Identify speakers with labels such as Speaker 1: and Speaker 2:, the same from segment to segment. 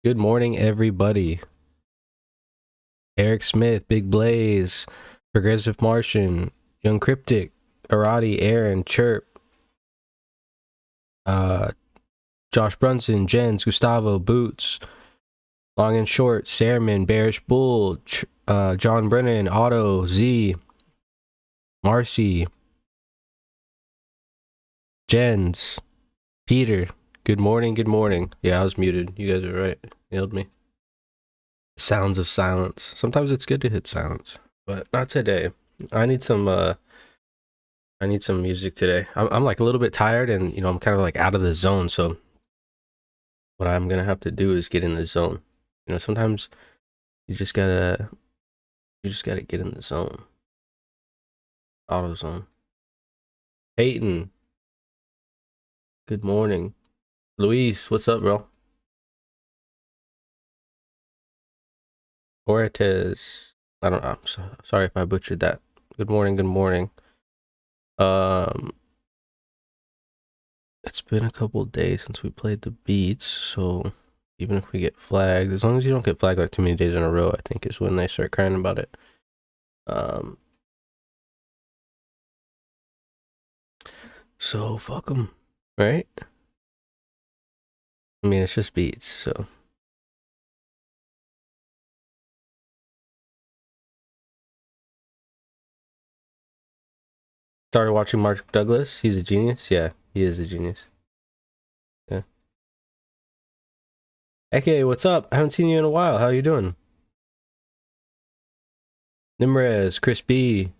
Speaker 1: Good morning, everybody. Eric Smith, Big Blaze, Progressive Martian, Young Cryptic, Arati, Aaron, Chirp, Josh Brunson, Jens, Gustavo, Boots, Long and Short, Sairman, Bearish Bull, John Brennan, Otto, Z, Marcy, Jens, Peter. Good morning, good morning. Yeah, I was muted. You guys are right. Nailed me. Sounds of silence. Sometimes it's good to hit silence, but not today. I need some music today. I'm like a little bit tired and I'm kind of like out of the zone, so what I'm gonna have to do is get in the zone. Sometimes you just gotta get in the zone. Auto zone. Peyton, good morning. Luis, what's up, bro? Ortiz, I don't know. Sorry if I butchered that. Good morning, good morning. It's been a couple days since we played the beats, so even if we get flagged, as long as you don't get flagged like too many days in a row, I think is when they start crying about it. So fuck them, right? I mean, it's just beats, so. Started watching Mark Douglas. He's a genius. Yeah, he is a genius. Yeah. Eke, what's up? I haven't seen you in a while. How you doing? Nimrez, Chris B.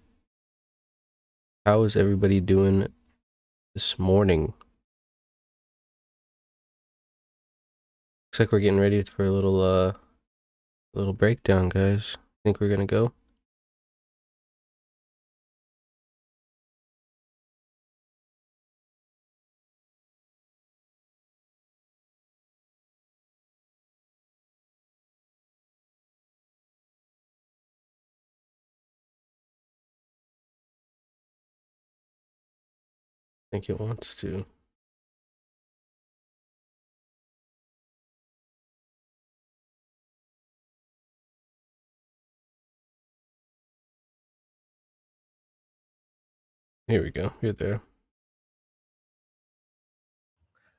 Speaker 1: How is everybody doing this morning? Looks like we're getting ready for a little breakdown, guys. Think we're gonna go? I think it wants to. Here we go. You're there.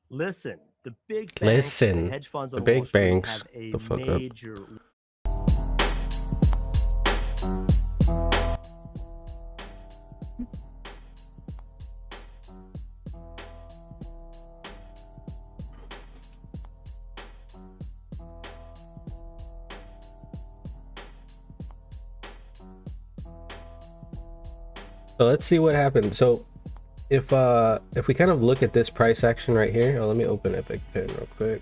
Speaker 2: Listen, the big banks and the hedge funds on Wall Street have a major.
Speaker 1: So let's see what happened. So if we kind of look at this price action right here, let me open Epic Pen real quick.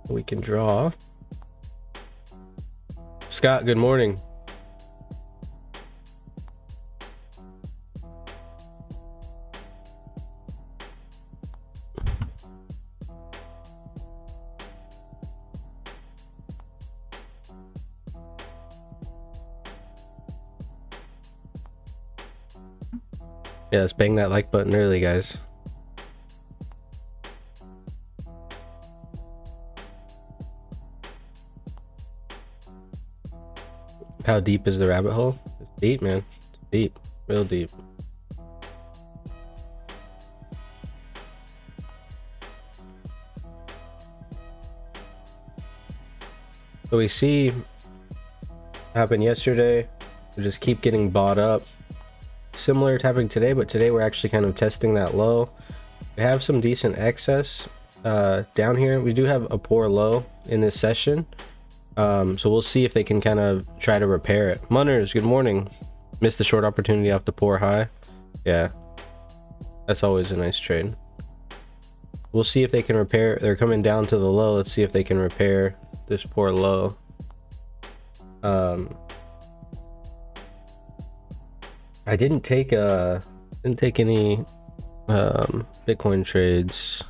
Speaker 1: We can draw. Scott, good morning. Yeah, let's bang that like button early, guys. How deep is the rabbit hole? It's deep, man. It's deep. Real deep. So we see happened yesterday. We just keep getting bought up. Similar to happening today, but today we're actually kind of testing that low. We have some decent excess down here. We do have a poor low in this session. So we'll see if they can kind of try to repair it. Munners, good morning. Missed the short opportunity off the poor high. Yeah, that's always a nice trade. We'll see if they can repair. They're coming down to the low. Let's see if they can repair this poor low. I didn't take any Bitcoin trades.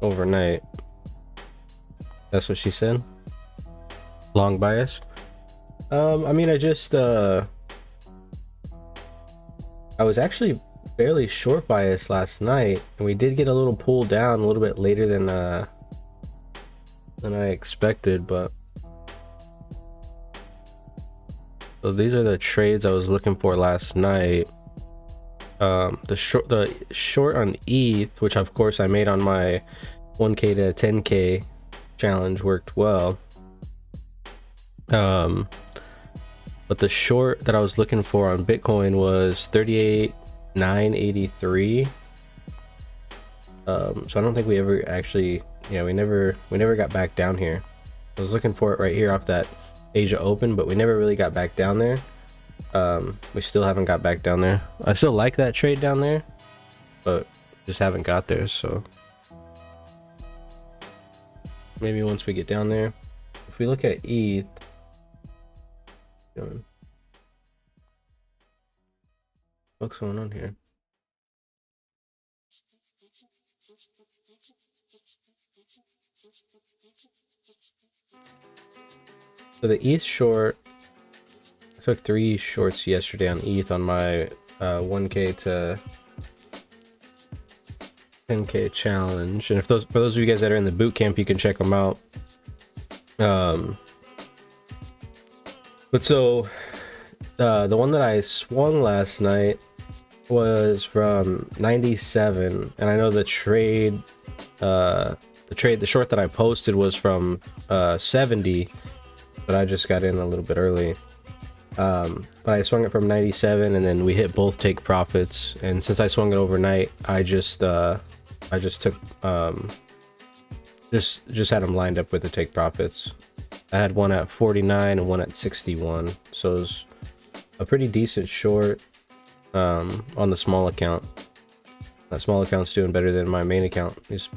Speaker 1: Overnight. That's what she said. Long bias. I mean, I was actually fairly short biased last night, and we did get a little pull down a little bit later than I expected, but so these are the trades I was looking for last night. The short on ETH, which of course I made on my 1k to 10k challenge, worked well. But the short that I was looking for on Bitcoin was 38,983. So I don't think we ever actually, yeah, we never got back down here. I was looking for it right here off that Asia Open, but we never really got back down there. We still haven't got back down there. I still like that trade down there, but just haven't got there. So maybe once we get down there. If we look at ETH, what's going on here? So the ETH short, I took 3 shorts yesterday on ETH on my 1k to 10k challenge, and if for those of you guys that are in the boot camp, you can check them out. But so the one that I swung last night was from 97, and I know the short that I posted was from 70, but I just got in a little bit early. But I swung it from 97, and then we hit both take profits, and since I swung it overnight, I just took just had them lined up with the take profits. I had one at 49 and one at 61, so it was a pretty decent short on the small account. That small account's doing better than my main account this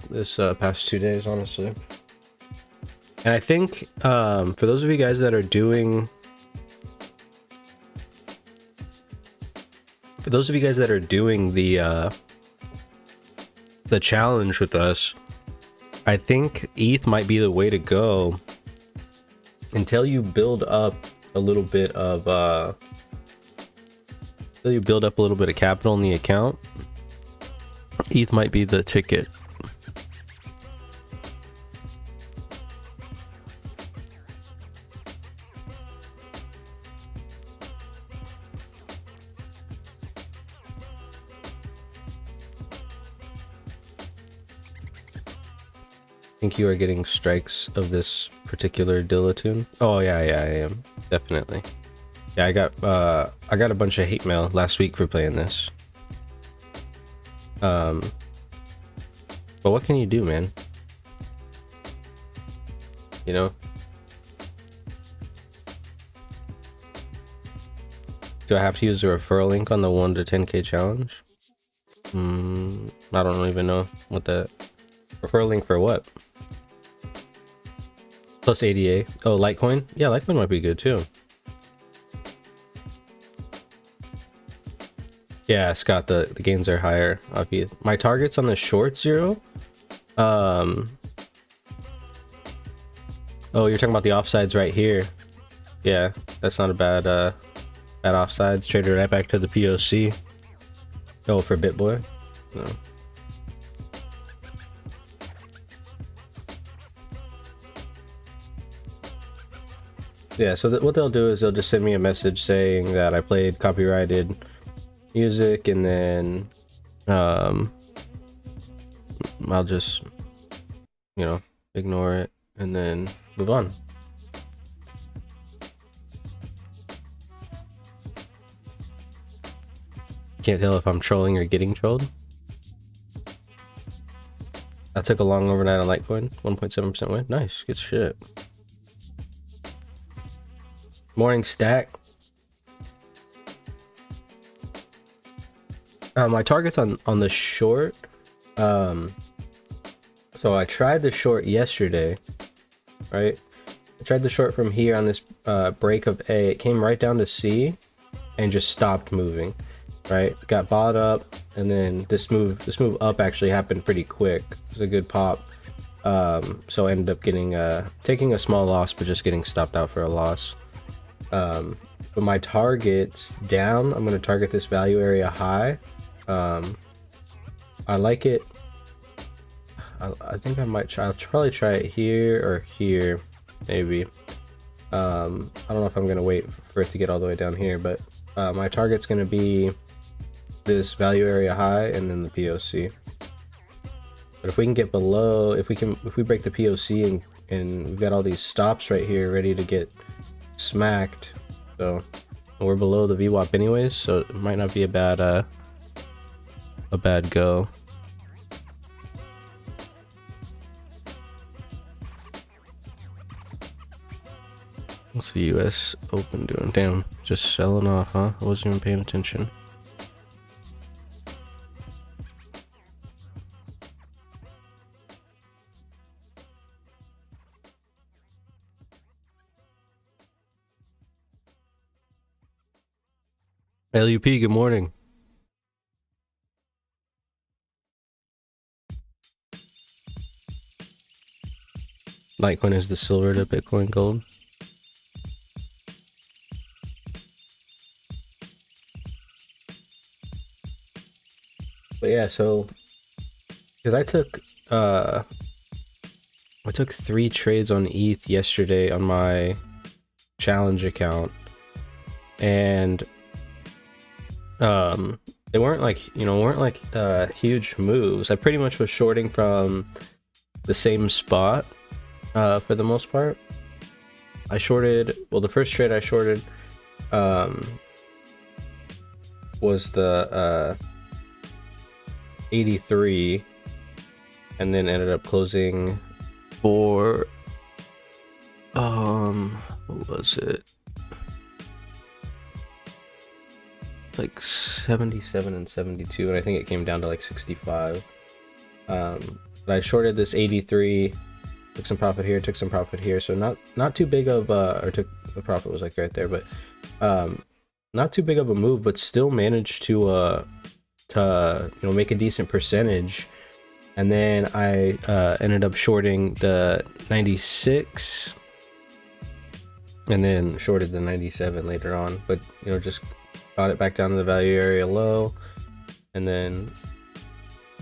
Speaker 1: past 2 days, honestly. And I think for those of you guys that are doing the challenge with us, I think ETH might be the way to go until you build up a little bit of capital in the account. ETH might be the ticket. Think you are getting strikes of this particular Dillatune? Oh yeah, I am, definitely. Yeah, I got a bunch of hate mail last week for playing this. But what can you do, man? You know? Do I have to use a referral link on the 1 to 10k challenge? I don't even know what that referral link for what? Plus ADA. Oh, Litecoin? Yeah, Litecoin might be good too. Yeah, Scott, the gains are higher off ETH. My target's on the short 0. Oh, you're talking about the offsides right here. Yeah, that's not a bad offsides. Traded right back to the POC. Oh, for BitBoy? No. Yeah, so what they'll do is they'll just send me a message saying that I played copyrighted music, and then I'll just, you know, ignore it and then move on. Can't tell if I'm trolling or getting trolled. I took a long overnight on Litecoin, 1.7% win. Nice, good shit. Morning stack. My target's on the short. So I tried the short yesterday, right? I tried the short from here on this break of A. It came right down to C and just stopped moving, right? Got bought up, and then this move up actually happened pretty quick. It was a good pop. So I ended up getting taking a small loss, but just getting stopped out for a loss. But my target's down. I'm going to target this value area high. I like it. I think I might try. I'll probably try it here or here, maybe. I don't know if I'm going to wait for it to get all the way down here, but my target's going to be this value area high and then the POC. But if we can get below, if we break the POC and we've got all these stops right here ready to get smacked, so we're below the VWAP anyways, so it might not be a bad go. What's the US Open doing? Damn, just selling off, huh? I wasn't even paying attention. LUP, good morning. Litecoin is the silver to Bitcoin gold. But yeah, so because I took 3 trades on ETH yesterday on my challenge account, and they weren't like huge moves. I pretty much was shorting from the same spot for the most part. I shorted, well, the first trade I shorted was the 83, and then ended up closing for what was it, like 77 and 72, and I think it came down to like 65. But I shorted this 83, took some profit here, took some profit here, so not too big of or took, the profit was like right there, but not too big of a move, but still managed to make a decent percentage. And then I ended up shorting the 96 and then shorted the 97 later on, but just got it back down to the value area low. And then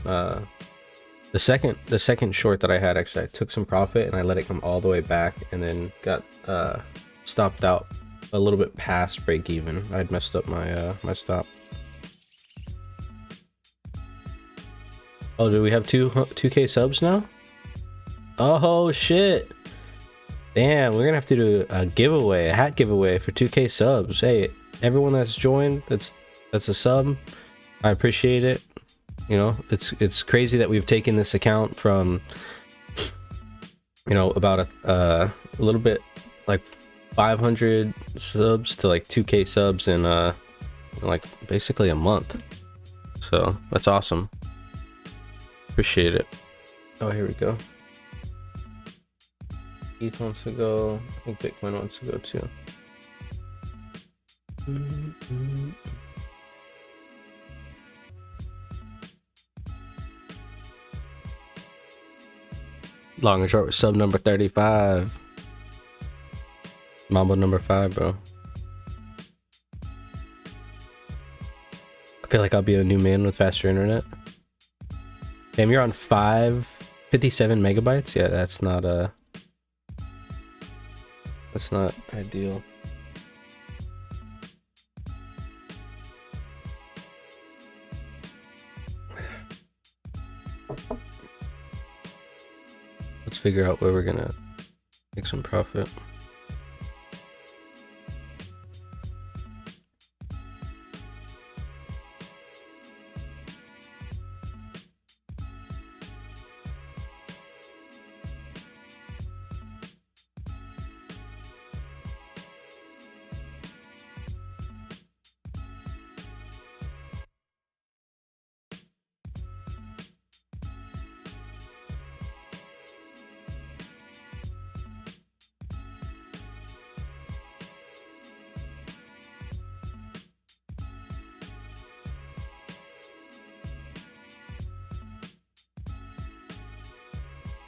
Speaker 1: the second short that I had, actually I took some profit and I let it come all the way back, and then got stopped out a little bit past break even. I'd messed up my my stop. Oh, do we have 2K subs now? Oh shit. Damn, we're gonna have to do a giveaway, a hat giveaway for 2K subs. Hey, everyone that's joined, that's a sub, I appreciate it. It's crazy that we've taken this account from about a little bit like 500 subs to like 2K subs in like basically a month. So that's awesome. Appreciate it. Oh, here we go. ETH wants to go. I think Bitcoin wants to go too. Long and short, sub number 35. Mambo number 5, bro. I feel like I'll be a new man with faster internet. Damn, you're on 557 megabytes? Yeah, that's not ideal. Let's figure out where we're gonna make some profit.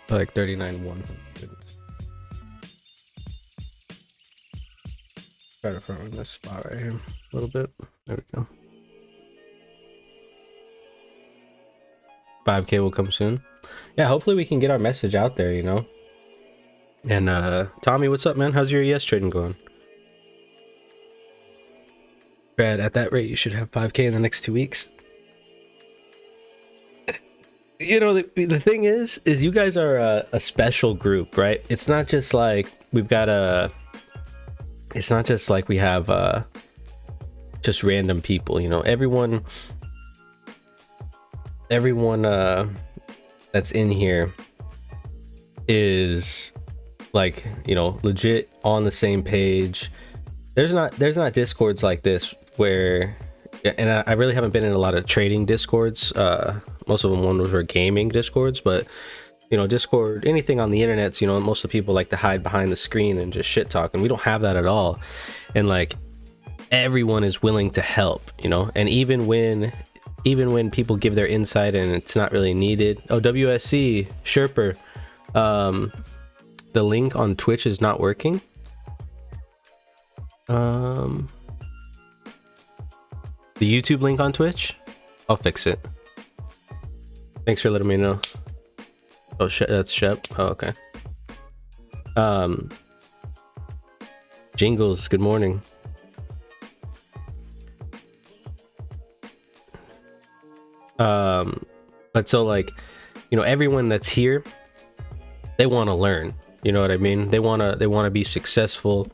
Speaker 1: Like 39,100. Try to front this spot right here a little bit. There we go. 5K will come soon. Yeah, hopefully we can get our message out there, you know. And Tommy, what's up, man? How's your ES trading going? Brad, at that rate, you should have 5K in the next 2 weeks. You know, the thing is you guys are a special group, right? It's not just like we've got it's not just like we have just random people, you know. Everyone that's in here is like, you know, legit on the same page. There's not discords like this where, and I really haven't been in a lot of trading discords. Most of them were gaming discords, but you know, Discord, anything on the internet, you know, most of the people like to hide behind the screen and just shit talk, and we don't have that at all. And like, everyone is willing to help, you know. And even when people give their insight and it's not really needed. Oh, WSC Sherper, the link on Twitch is not working. The YouTube link on Twitch, I'll fix it. Thanks for letting me know. Oh shit, that's Shep. Oh, okay. Jingles, good morning. But so, like, you know, everyone that's here, they want to learn, you know what I mean? They want to be successful.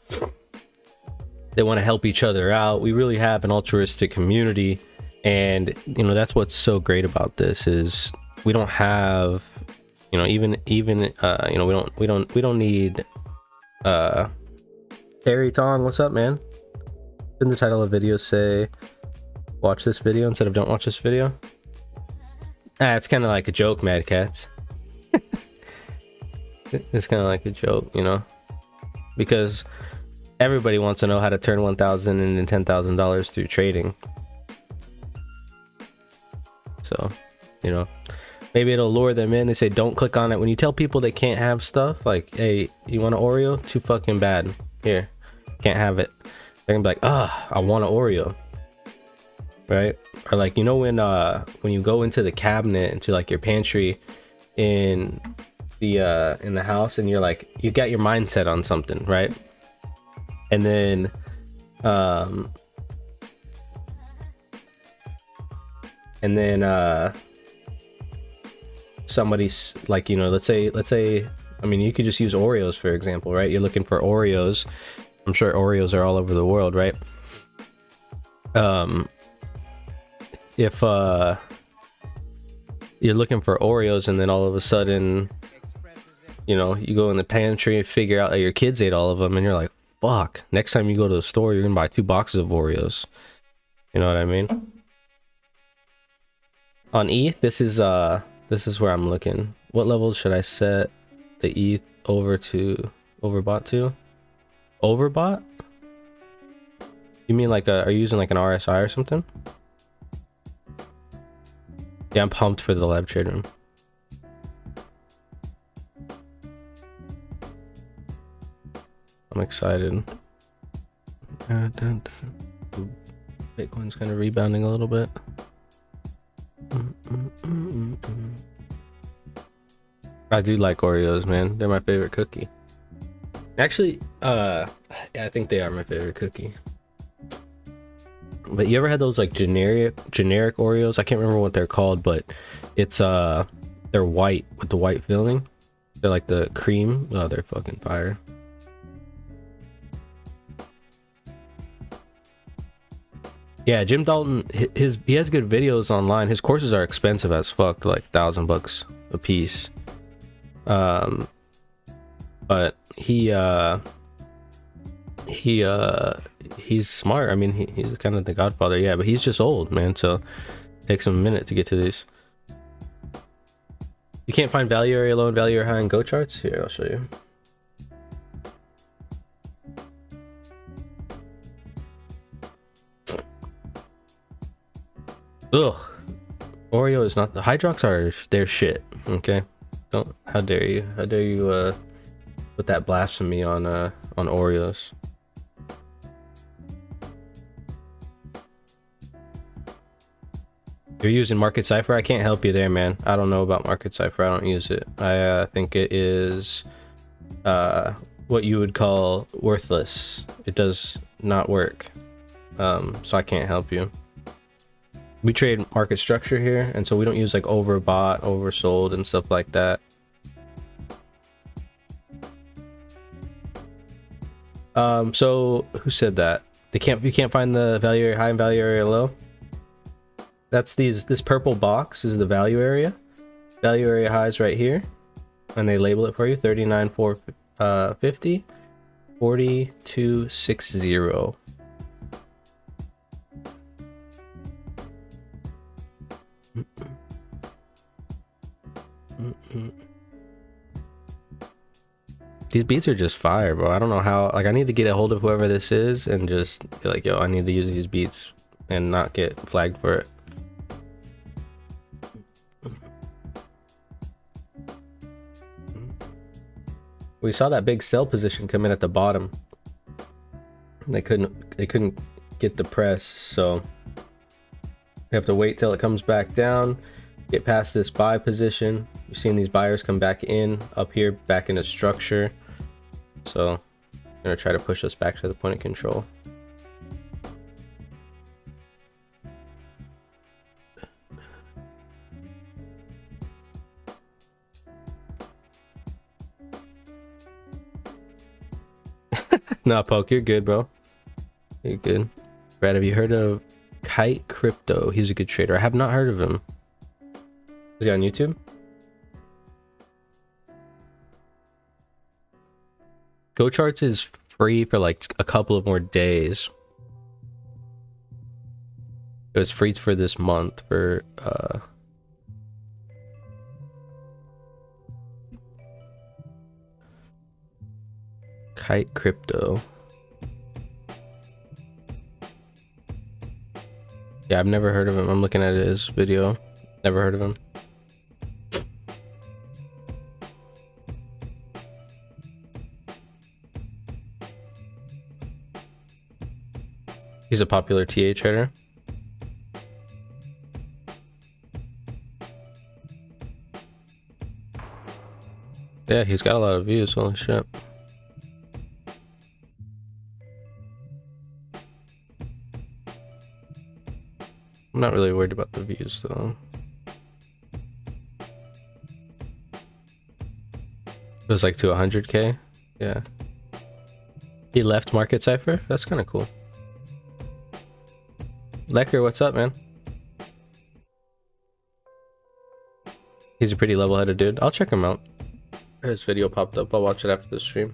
Speaker 1: They want to help each other out. We really have an altruistic community, and you know, that's what's so great about this is we don't have, you know, even you know, we don't need Terry Tong, what's up, man? Didn't the title of the video say watch this video instead of don't watch this video? It's kind of like a joke, Mad Cats. It's kind of like a joke, you know, because everybody wants to know how to turn $1,000 into $10,000 through trading. So, you know, maybe it'll lure them in. They say don't click on it. When you tell people they can't have stuff, like, hey, you want an Oreo? Too fucking bad. Here, can't have it. They're gonna be like, I want an Oreo, right? Or like, you know, when you go into the cabinet, into like your pantry in the house, and you're like, you got your mindset on something, right? And then somebody's like, you know, let's say I mean, you could just use Oreos for example, right? You're looking for Oreos. I'm sure Oreos are all over the world, right? If you're looking for Oreos and then all of a sudden, you know, you go in the pantry and figure out that your kids ate all of them, and you're like, fuck, next time you go to the store, you're gonna buy 2 boxes of Oreos. You know what I mean? On ETH, this is where I'm looking. What levels should I set the ETH overbought to? Overbought? You mean like are you using like an RSI or something? Yeah, I'm pumped for the live trade room. I'm excited. Bitcoin's kind of rebounding a little bit. I do like Oreos, man. They're my favorite cookie. Actually, yeah, I think they are my favorite cookie. But you ever had those like generic Oreos? I can't remember what they're called, but it's they're white with the white filling. They're like the cream. Oh, they're fucking fire. Yeah, Jim Dalton, he has good videos online. His courses are expensive as fuck, like $1,000 a piece. But he's smart. I mean, he's kind of the godfather. Yeah, but he's just old, man. So it takes him a minute to get to these. You can't find value area low and value area high in Go charts? Here, I'll show you. Ugh. Oreo is not the Hydrox are their shit. Okay. Don't, how dare you put that blasphemy on Oreos. You're using Market Cipher? I can't help you there, man. I don't know about Market Cipher. I don't use it. I think it is what you would call worthless. It does not work. So I can't help you. We trade market structure here, and so we don't use like overbought, oversold, and stuff like that. So who said that? You can't find the value area high and value area low? That's this purple box is the value area. Value area highs right here, and they label it for you: 39,450, 4260. These beats are just fire, bro. I don't know how. Like, I need to get a hold of whoever this is and just be like, yo, I need to use these beats and not get flagged for it. We saw that big sell position come in at the bottom. They couldn't get the press, so we have to wait till it comes back down, get past this buy position. You've seen these buyers come back in up here, back into structure. So I'm gonna try to push us back to the point of control. Nah, Poke, you're good, bro. You're good. Brad, have you heard of Kite Crypto? He's a good trader. I have not heard of him. Is he on YouTube? GoCharts is free for like a couple of more days. It was free for this month for Kite Crypto. Yeah, I've never heard of him. I'm looking at his video. Never heard of him. He's a popular TA trader. Yeah, he's got a lot of views. Holy shit. I'm not really worried about the views though. It was like to 100K. Yeah. He left Market Cipher? That's kind of cool. Lecker, what's up, man? He's a pretty level-headed dude. I'll check him out. His video popped up. I'll watch it after the stream.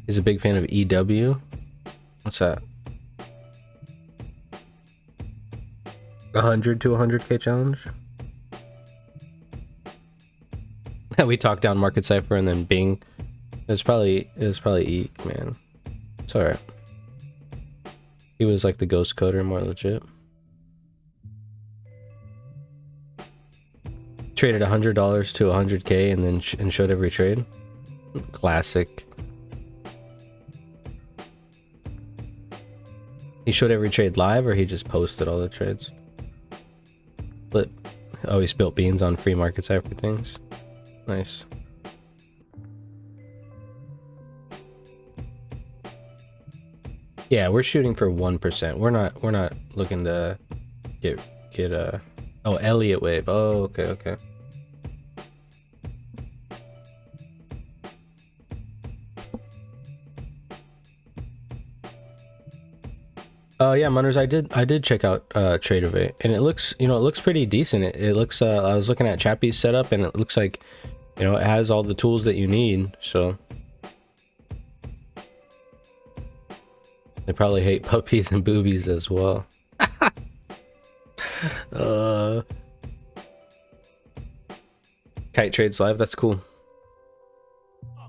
Speaker 1: He's a big fan of EW. What's that? 100 to 100K challenge. We talked down Market Cipher and then Bing. It was probably Eek, man. It's alright. He was like the ghost coder, more legit. Traded $100 to 100K and then and showed every trade. Classic. He showed every trade live, or he just posted all the trades? But oh, he spilled beans on free Market Cipher things. Nice. Yeah, we're shooting for 1%. We're not looking to get oh, Elliott wave. Oh, okay. Yeah, Munners, I did check out Tradeovate, and it looks, it looks pretty decent. It looks I was looking at Chappie's setup, and it looks like, it has all the tools that you need. So they probably hate puppies and boobies as well. Kite trades live. That's cool.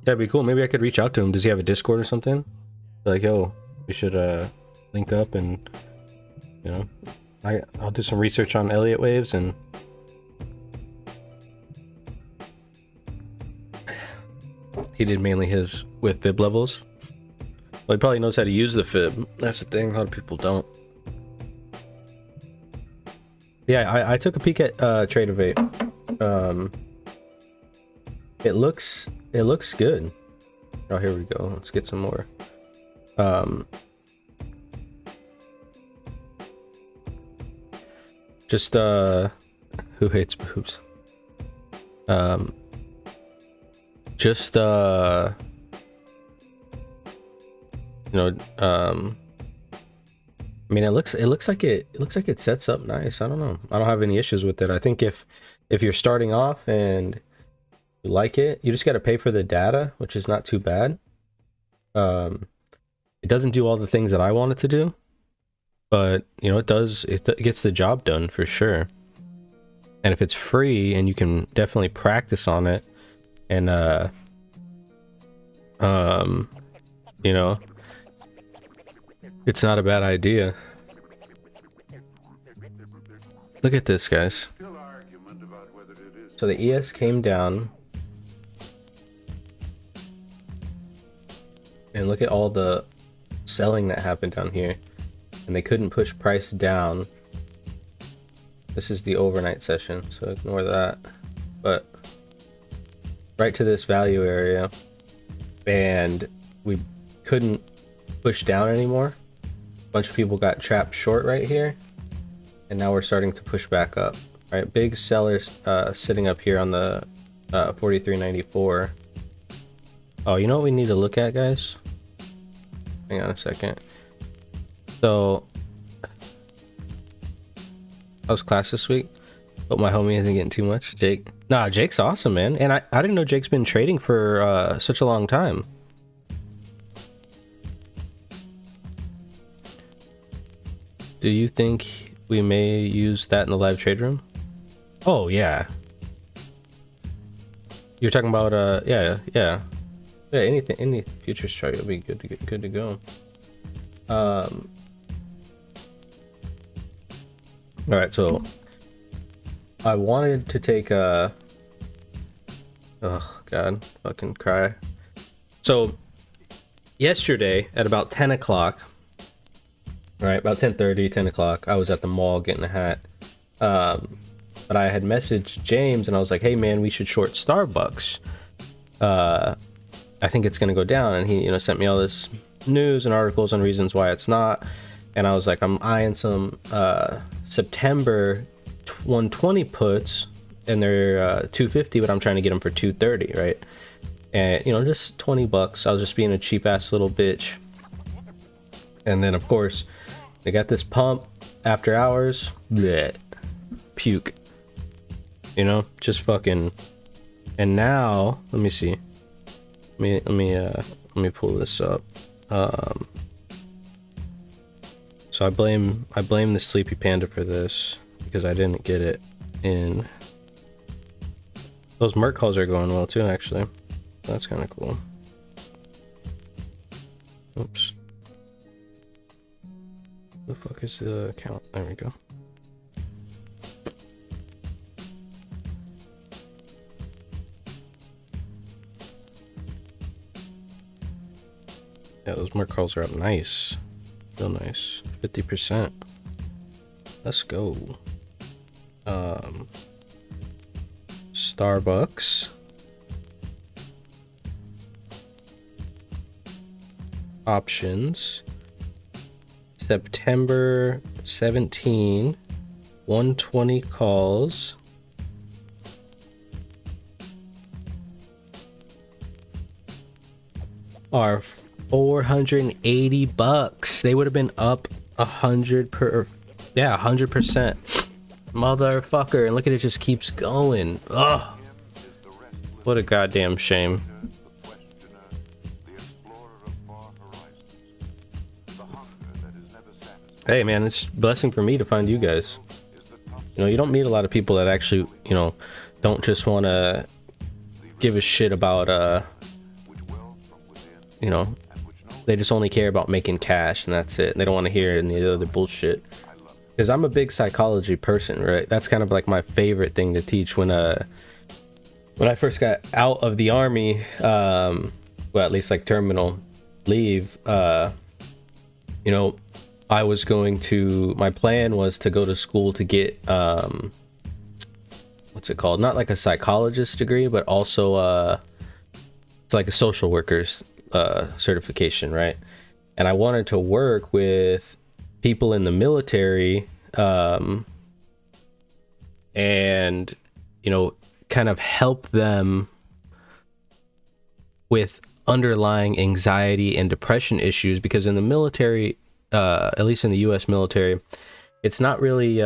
Speaker 1: That'd be cool. Maybe I could reach out to him. Does he have a Discord or something? Like, yo, we should link up, and I'll do some research on Elliott waves and He did mainly his with fib levels. Well, he probably knows how to use the fib. That's the thing. A lot of people don't. Yeah, I took a peek at Trade-Evate. It looks good. Oh, here we go. Let's get some more. Just who hates boobs? Just you know, I mean, it looks like it sets up nice. I don't know. I don't have any issues with it. I think if you're starting off and you like it, you just got to pay for the data, which is not too bad. It doesn't do all the things that I want it to do, but you know, it gets the job done for sure. And if it's free and you can definitely practice on it, and you know, it's not a bad idea. Look at this, guys. So the ES came down, and look at all the selling that happened down here, and they couldn't push price down. This is the overnight session, so ignore that. But right to this value area, and we couldn't push down anymore. A bunch of people got trapped short right here, and now we're starting to push back up. Right, big sellers sitting up here on the 43.94. Oh, you know what we need to look at, guys? Hang on a second. So, I was class this week, but my homie isn't getting too much. Jake. Nah, Jake's awesome, man. And I didn't know Jake's been trading for such a long time. Do you think we may use that in the live trade room? Oh, yeah. You're talking about, yeah. Yeah, any futures chart will be good to go. Alright, so I wanted to take oh god, fucking cry. So yesterday at about 10 o'clock, right, about 10:30, 10 o'clock, I was at the mall getting a hat. But I had messaged James and I was like, hey man, we should short Starbucks. I think it's gonna go down, and he, you know, sent me all this news and articles on reasons why it's not. And I was like, I'm eyeing some September 120 puts, and they're 250, but I'm trying to get them for 230, right? And you know, just 20 bucks. I was just being a cheap ass little bitch. And then of course they got this pump after hours. Blech, puke. You know, just fucking. And now let me see. Let me pull this up. So I blame the Sleepy Panda for this because I didn't get it in. Those Merc calls are going well too, actually. That's kind of cool. Oops. The fuck is the account? There we go. Yeah, those Merc calls are up nice. Real nice. 50%. Let's go. Starbucks. Options. September 17. 120 calls. Are 480 bucks. They would have been up 100%. Motherfucker. And look at it, just keeps going. Ugh. What a goddamn shame. Hey man, it's a blessing for me to find you guys. You know, you don't meet a lot of people that actually, you know, don't just want to give a shit about you know, they just only care about making cash and that's it. They don't want to hear any other bullshit. Because I'm a big psychology person, right? That's kind of like my favorite thing to teach when when I first got out of the army, well, at least like terminal leave, you know, I was going to, my plan was to go to school to get, what's it called? Not like a psychologist degree, but also, it's like a social worker's certification, right? And I wanted to work with people in the military, and, you know, kind of help them with underlying anxiety and depression issues, because in the military, at least in the US military, it's not really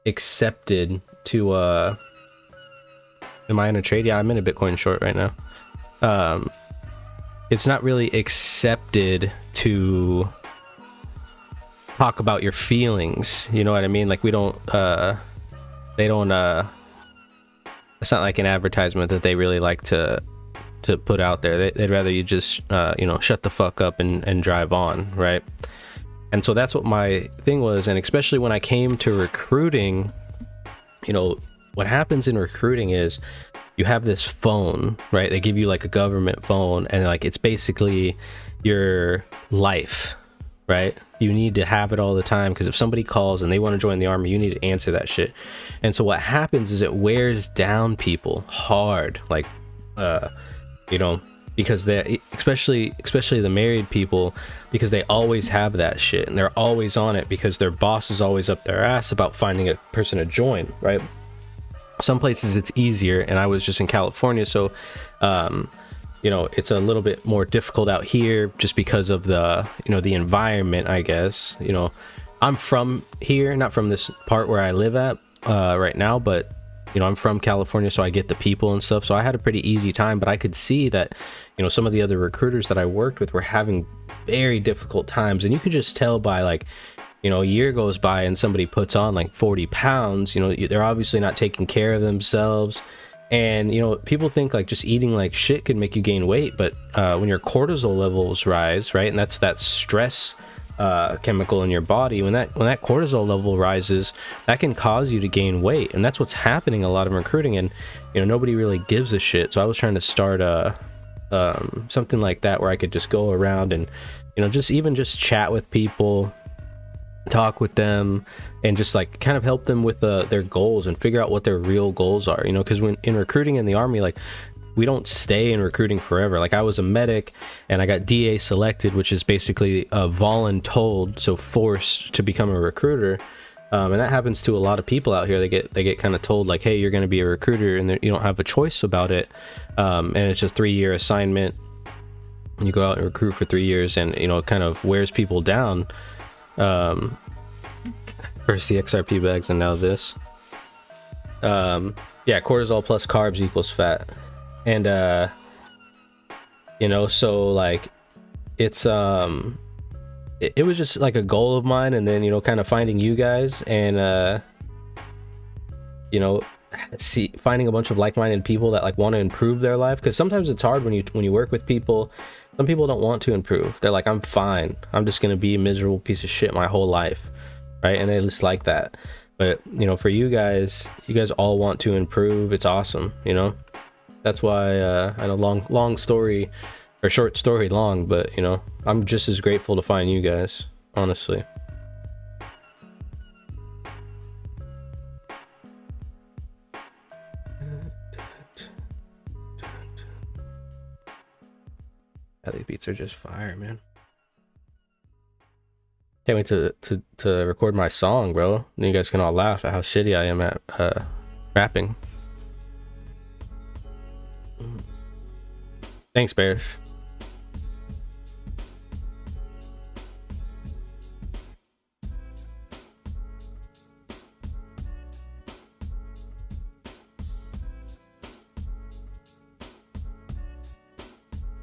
Speaker 1: accepted to am I in a trade? Yeah, I'm in a Bitcoin short right now. It's not really accepted to talk about your feelings, you know what I mean? Like, we don't they don't it's not like an advertisement that they really like to put out there. They'd rather you just you know, shut the fuck up and drive on, right? And so that's what my thing was. And especially when I came to recruiting, you know, what happens in recruiting is you have this phone, right? They give you like a government phone, and like it's basically your life, right? You need to have it all the time, because if somebody calls and they want to join the army, you need to answer that shit. And so what happens is it wears down people hard, like you know, because they, especially the married people, because they always have that shit and they're always on it because their boss is always up their ass about finding a person to join, right? Some places it's easier, and I was just in California, so you know, it's a little bit more difficult out here just because of the, you know, the environment, I guess. You know, I'm from here, not from this part where I live at right now, but you know, I'm from California, so I get the people and stuff, so I had a pretty easy time. But I could see that, you know, some of the other recruiters that I worked with were having very difficult times, and you could just tell by, like, you know, a year goes by and somebody puts on like 40 pounds, you know, they're obviously not taking care of themselves. And, you know, people think like just eating like shit could make you gain weight, but when your cortisol levels rise, right, and that's that stress chemical in your body, when that cortisol level rises, that can cause you to gain weight. And that's what's happening a lot of recruiting, and, you know, nobody really gives a shit. So I was trying to start something like that, where I could just go around and, you know, just chat with people, talk with them, and just like kind of help them with their goals and figure out what their real goals are, you know, because when in recruiting in the army, like, we don't stay in recruiting forever. Like, I was a medic and I got DA selected, which is basically voluntold, so forced to become a recruiter. And that happens to a lot of people out here. They get kind of told like, hey, you're going to be a recruiter, and you don't have a choice about it. And it's a 3-year assignment. You go out and recruit for 3 years, and, you know, it kind of wears people down. First the XRP bags, and now this. Yeah, cortisol plus carbs equals fat. And you know, so like, it's it was just like a goal of mine, and then, you know, kind of finding you guys, and you know, finding a bunch of like-minded people that like want to improve their life, because sometimes it's hard when you work with people. Some people don't want to improve. They're like, I'm fine, I'm just gonna be a miserable piece of shit my whole life, right? And they just like that. But, you know, for you guys all want to improve. It's awesome, you know. That's why I know long story, or short story long, but, you know, I'm just as grateful to find you guys, honestly. Yeah, these beats are just fire, man. Can't wait to record my song, bro. And you guys can all laugh at how shitty I am at rapping. Thanks, Bears.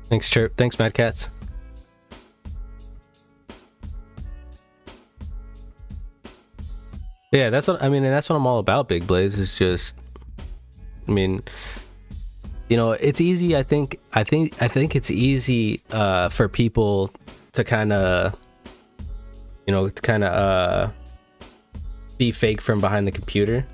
Speaker 1: Thanks, Chirp. Thanks, Mad Cats. Yeah, that's what I mean, and that's what I'm all about, Big Blaze. It's just, I mean, you know, it's easy. I think it's easy for people to kind of, you know, be fake from behind the computer.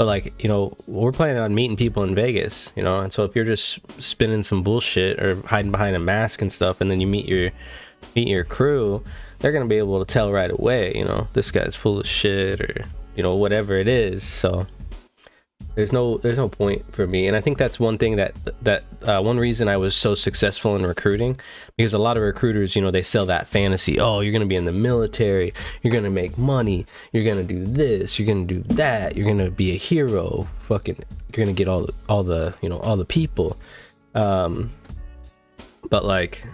Speaker 1: But like, you know, we're planning on meeting people in Vegas, you know, and so if you're just spinning some bullshit or hiding behind a mask and stuff, and then you meet your crew, they're gonna be able to tell right away, you know, this guy's full of shit, or you know, whatever it is. So there's no point for me. And I think that's one thing that one reason I was so successful in recruiting, because a lot of recruiters, you know, they sell that fantasy. Oh, you're gonna be in the military, you're gonna make money, you're gonna do this, you're gonna do that, you're gonna be a hero, fucking, you're gonna get all the you know, all the people. But like,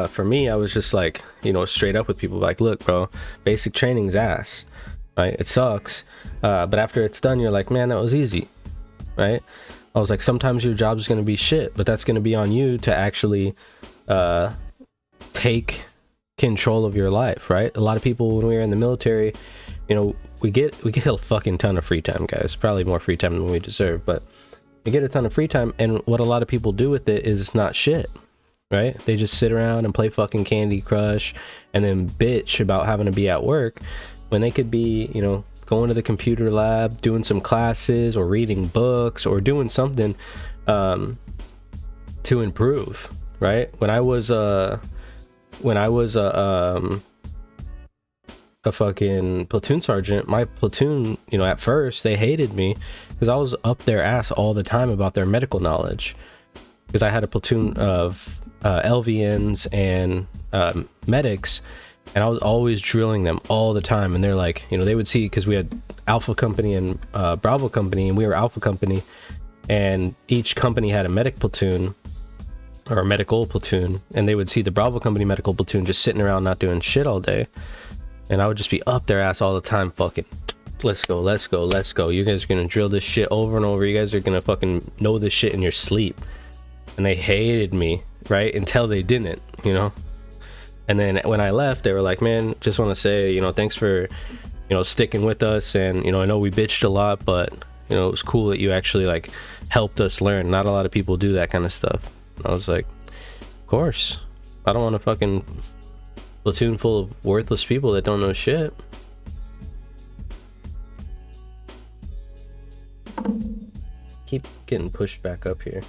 Speaker 1: for me, I was just like, you know, straight up with people, like, look, bro, basic training's ass, right? It sucks, but after it's done, you're like, man, that was easy, right? I was like, sometimes your job is going to be shit, but that's going to be on you to actually take control of your life, right? A lot of people, when we were in the military, you know, we get a fucking ton of free time, guys, probably more free time than we deserve, but we get a ton of free time, and what a lot of people do with it is not shit, right? They just sit around and play fucking Candy Crush and then bitch about having to be at work when they could be, you know, going to the computer lab, doing some classes, or reading books, or doing something to improve, right? When I was a fucking platoon sergeant, my platoon, you know, at first they hated me because I was up their ass all the time about their medical knowledge, because I had a platoon of LVNs and medics, and I was always drilling them all the time. And they're like, you know, they would see, because we had Alpha Company and Bravo Company, and we were Alpha Company, and each company had a medic platoon or a medical platoon, and they would see the Bravo Company medical platoon just sitting around not doing shit all day, and I would just be up their ass all the time, fucking, let's go, let's go, let's go, you guys are gonna drill this shit over and over, you guys are gonna fucking know this shit in your sleep. And they hated me, right, until they didn't, you know. And then when I left, they were like, man, just want to say, you know, thanks for, you know, sticking with us. And, you know, I know we bitched a lot, but, you know, it was cool that you actually, like, helped us learn. Not a lot of people do that kind of stuff. And I was like, of course. I don't want a fucking platoon full of worthless people that don't know shit. Keep getting pushed back up here.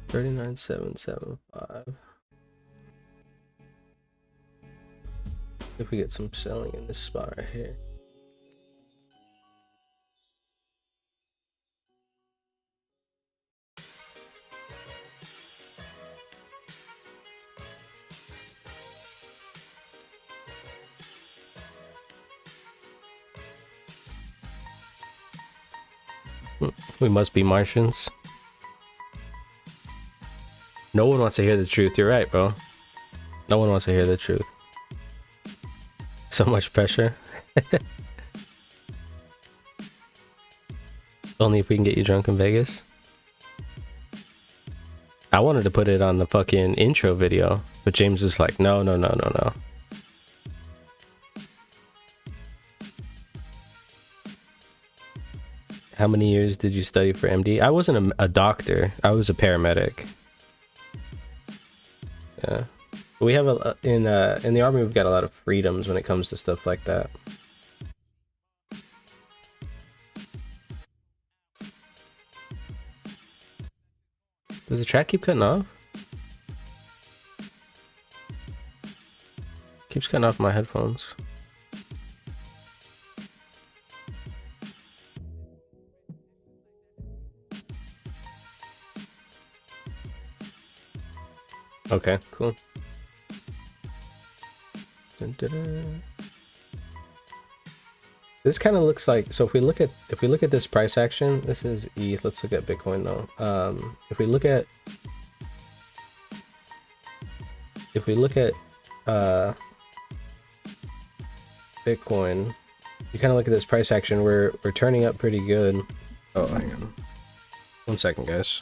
Speaker 1: 39,775. If we get some selling in this spot right here. We must be Martians. No one wants to hear the truth. You're right, bro. No one wants to hear the truth. So much pressure. Only if we can get you drunk in Vegas. I wanted to put it on the fucking intro video, but James was like, no, no, no, no, no. How many years did you study for MD? I wasn't a doctor. I was a paramedic. Yeah, we have in the army, we've got a lot of freedoms when it comes to stuff like that. Does the track keep cutting off? Keeps cutting off my headphones. Okay, cool. Dun, dun, dun. This kind of looks like, so if we look at this price action, this is ETH. Let's look at Bitcoin though. If we look at Bitcoin, you kind of look at this price action, we're turning up pretty good. Oh, hang on 1 second, guys.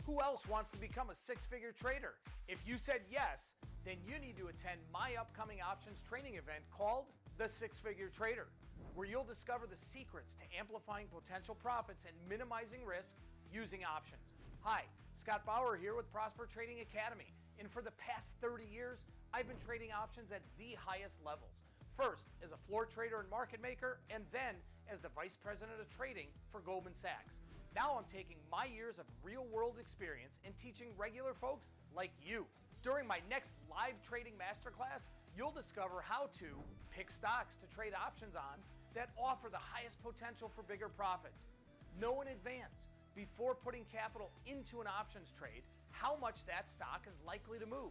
Speaker 3: Who else wants to become a six-figure trader? If you said yes, then you need to attend my upcoming options training event called The Six-Figure Trader, where you'll discover the secrets to amplifying potential profits and minimizing risk using options. Hi, Scott Bauer here with Prosper Trading Academy, and for the past 30 years, I've been trading options at the highest levels. First as a floor trader and market maker, and then as the Vice President of Trading for Goldman Sachs. Now I'm taking my years of real-world experience and teaching regular folks like you. During my next live trading masterclass, you'll discover how to pick stocks to trade options on that offer the highest potential for bigger profits. Know in advance, before putting capital into an options trade, how much that stock is likely to move.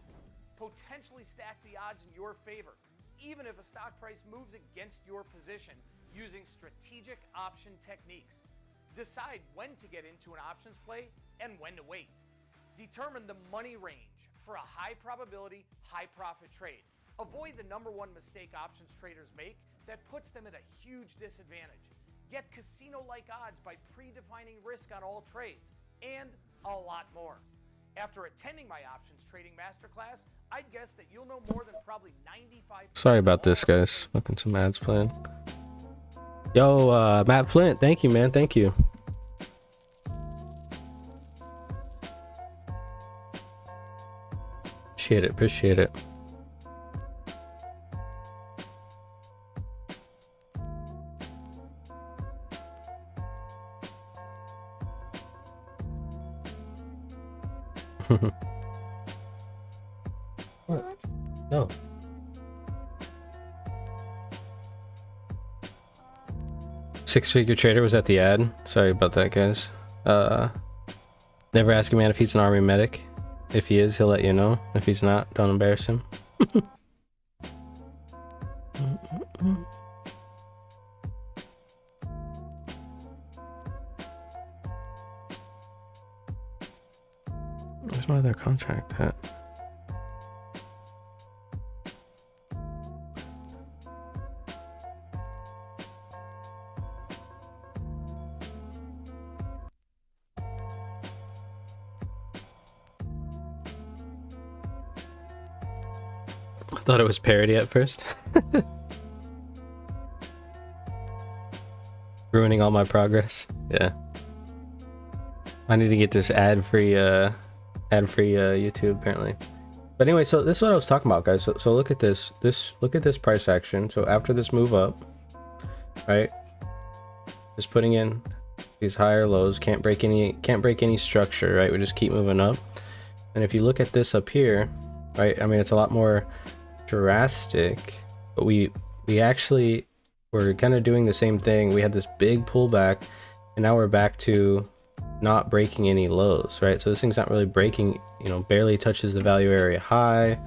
Speaker 3: Potentially stack the odds in your favor, even if a stock price moves against your position, using strategic option techniques. Decide when to get into an options play and when to wait. Determine the money range for a high probability, high profit trade. Avoid the #1 mistake options traders make that puts them at a huge disadvantage. Get casino-like odds by predefining risk on all trades, and a lot more. After attending my options trading masterclass, I'd guess that you'll know more than probably 95%.
Speaker 1: Sorry about this, guys. Fucking some ads playing. Yo, Matt Flint, thank you, man. Thank you. Appreciate it. Appreciate it. What? No. Six-figure trader was at the ad. Sorry about that, guys. Never ask a man if he's an army medic. If he is, he'll let you know. If he's not, don't embarrass him. Where's my other contract at? I thought it was parody at first. Ruining all my progress. Yeah. I need to get this ad-free YouTube apparently. But anyway, so this is what I was talking about, guys. So look at this. Look at this price action. So after this move up, right? Just putting in these higher lows, can't break any structure, right? We just keep moving up. And if you look at this up here, right? I mean, it's a lot more drastic, but we actually were kind of doing the same thing. We had this big pullback, and now we're back to not breaking any lows, right? So this thing's not really breaking, you know, barely touches the value area high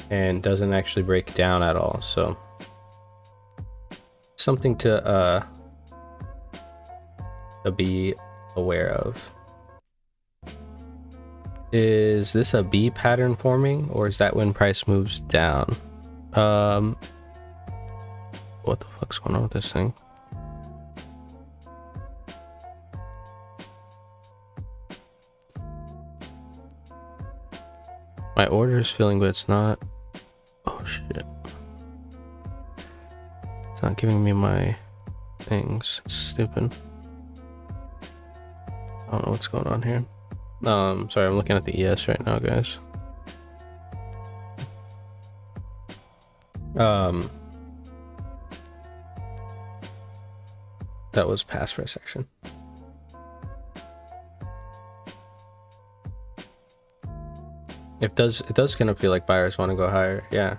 Speaker 1: and doesn't actually break down at all. So something to be aware of. Is this a B pattern forming, or is that when price moves down? What the fuck's going on with this thing? My order is filling, but it's not. Oh shit. It's not giving me my things. It's stupid. I don't know what's going on here. Sorry, I'm looking at the ES right now, guys. That was past price action. It does kind of feel like buyers want to go higher. Yeah.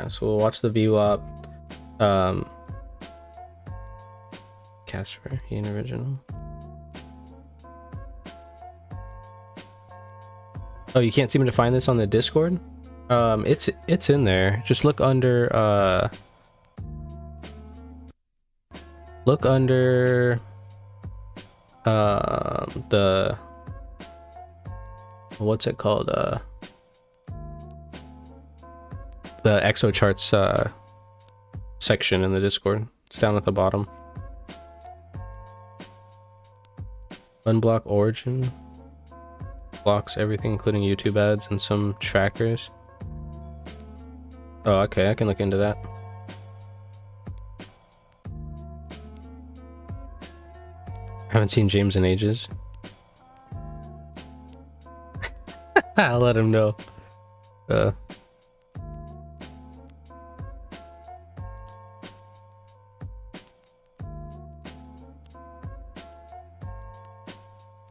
Speaker 1: So we'll watch the VWAP. Casper, in original. Oh, you can't seem to find this on the Discord? It's in there. Just look under the, what's it called? The exo charts section in the Discord. It's down at the bottom. Unblock origin. Blocks everything, including YouTube ads and some trackers. Oh, okay, I can look into that. I haven't seen James in ages. I'll let him know.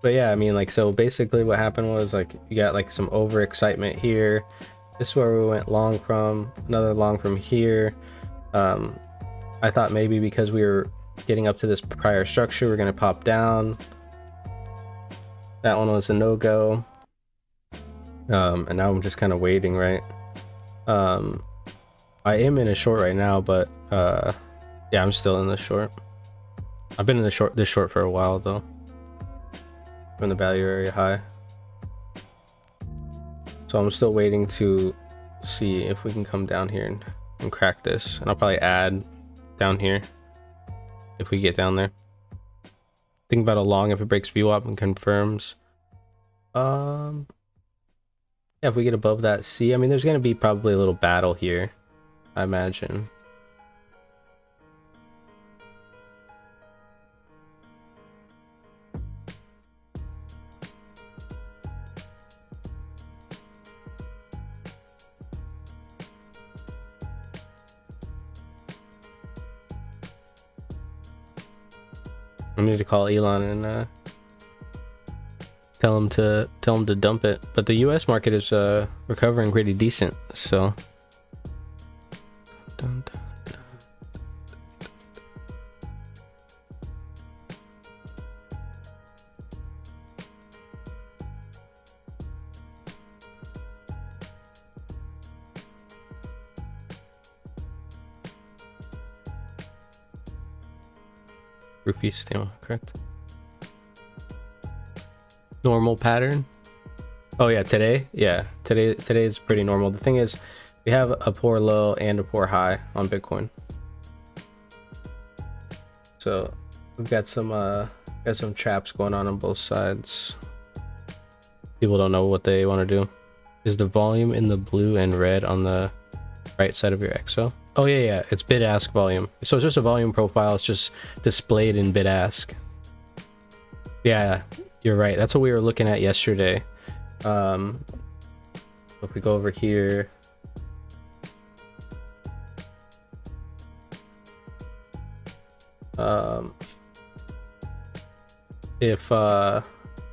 Speaker 1: But yeah, I mean, like, so basically what happened was, like, you got like some overexcitement here. This is where we went long from, another long from here. I thought maybe because we were getting up to this prior structure, we're going to pop down. That one was a no-go. And now I'm just kind of waiting, right? I am in a short right now, but yeah, I'm still in the short. I've been in this short for a while though. From the value area high. So I'm still waiting to see if we can come down here and crack this. And I'll probably add down here if we get down there. Think about a long if it breaks VWAP and confirms. Yeah, if we get above that C, I mean, there's gonna be probably a little battle here, I imagine. I need to call Elon and tell him to dump it. But the US market is recovering pretty decent, so dun, dun, dun. Roofie still correct. Normal pattern. Oh yeah, today is pretty normal. The thing is, we have a poor low and a poor high on Bitcoin, so we've got some traps going on both sides. People don't know what they want to do. Is the volume in the blue and red on the right side of your XO? Oh yeah, it's bid ask volume. So it's just a volume profile. It's just displayed in bid ask. Yeah, you're right. That's what we were looking at yesterday. If we go over here, if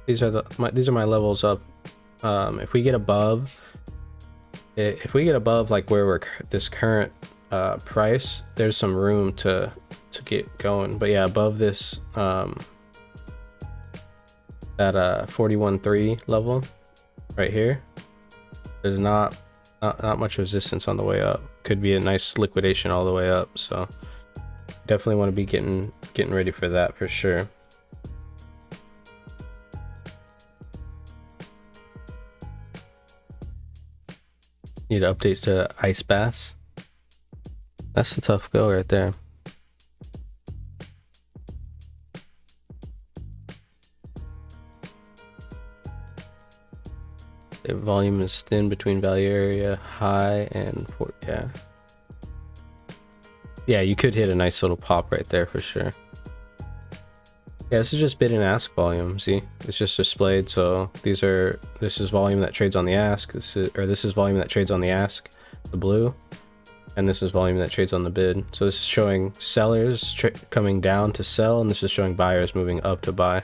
Speaker 1: these are my levels up. If we get above like where we're this current price, there's some room to get going. But yeah, above this that 41.3 level right here, there's not much resistance on the way up. Could be a nice liquidation all the way up, so definitely want to be getting ready for that for sure. Need updates to Ice Bass. That's the tough go right there. The volume is thin between value area high and yeah, you could hit a nice little pop right there for sure. Yeah, this is just bid and ask volume. See, it's just displayed. So this is volume that trades on the ask. This is volume that trades on the ask, the blue, and this is volume that trades on the bid. So this is showing sellers coming down to sell, and this is showing buyers moving up to buy.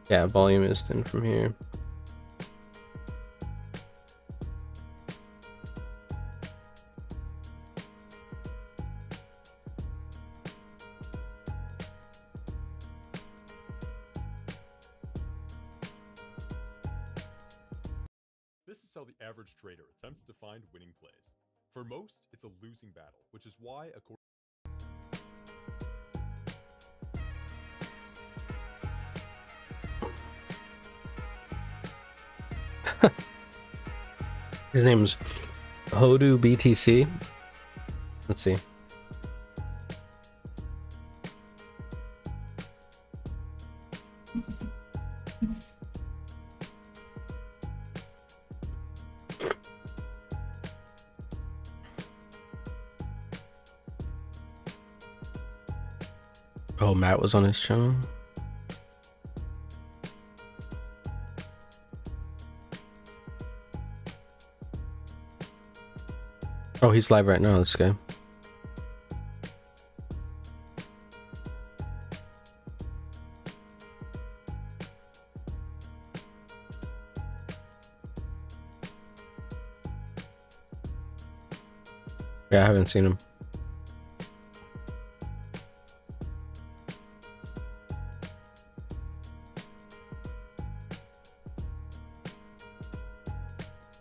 Speaker 1: Yeah, volume is thin from here.
Speaker 4: This is how the average trader attempts to find winning plays. For most, it's a losing battle, which is why, according
Speaker 1: His name's Hodu BTC. Let's see. Oh, Matt was on his channel. Oh, he's live right now, this guy. Yeah, I haven't seen him.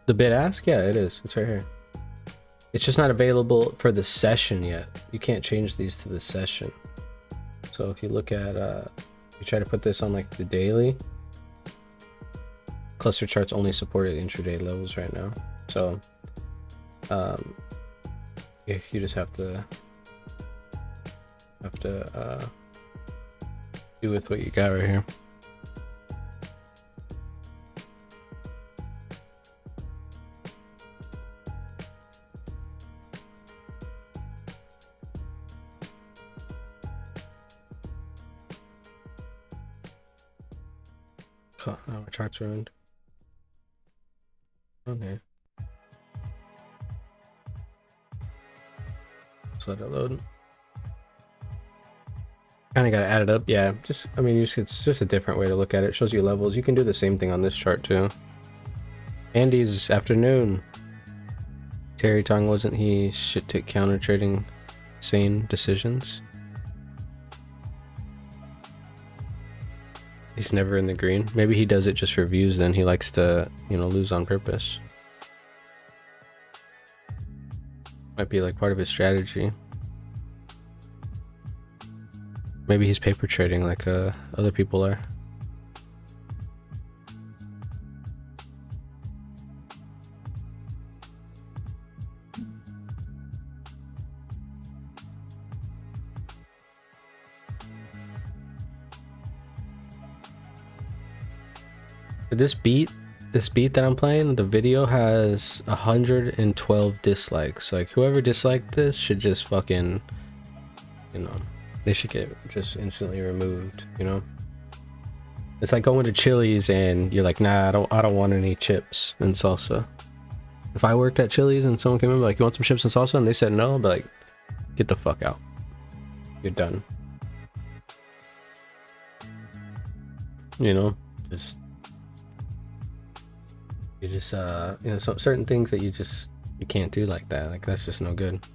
Speaker 1: The bid ask? Yeah, it is. It's right here. It's just not available for the session yet. You can't change these to the session. So if you look at, you try to put this on like the daily, cluster charts only supported intraday levels right now. So you just have to do with what you got right here. Oh, my chart's ruined. Okay. Just let it load. Kind of got to add it up. Yeah, just, I mean, it's just a different way to look at it. It shows you levels. You can do the same thing on this chart too. Andy's afternoon. Terry Tong, wasn't he shit to counter trading sane decisions? He's never in the green. Maybe he does it just for views, then he likes to, you know, lose on purpose. Might be like part of his strategy. Maybe he's paper trading like other people are. This beat that I'm playing, the video has 112 dislikes. Like, whoever disliked this should just fucking, you know, they should get just instantly removed, you know? It's like going to Chili's and you're like, nah, I don't want any chips and salsa. If I worked at Chili's and someone came in like, you want some chips and salsa? And they said no, I'd be like, get the fuck out. You're done. You know, you just you know, certain things that you can't do like that. Like, that's just no good.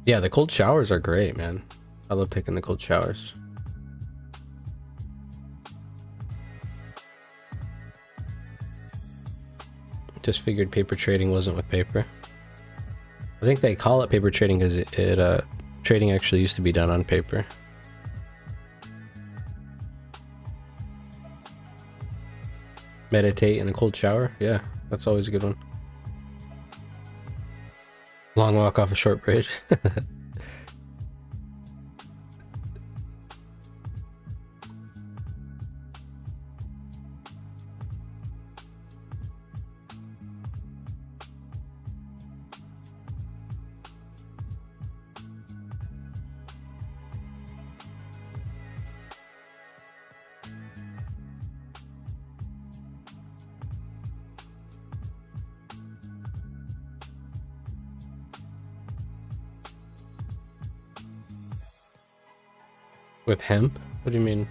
Speaker 1: Yeah, the cold showers are great, man. I love taking the cold showers. Just figured paper trading wasn't with paper. I think they call it paper trading because trading actually used to be done on paper. Meditate in a cold shower? Yeah, that's always a good one. Long walk off a short bridge. With hemp? What do you mean?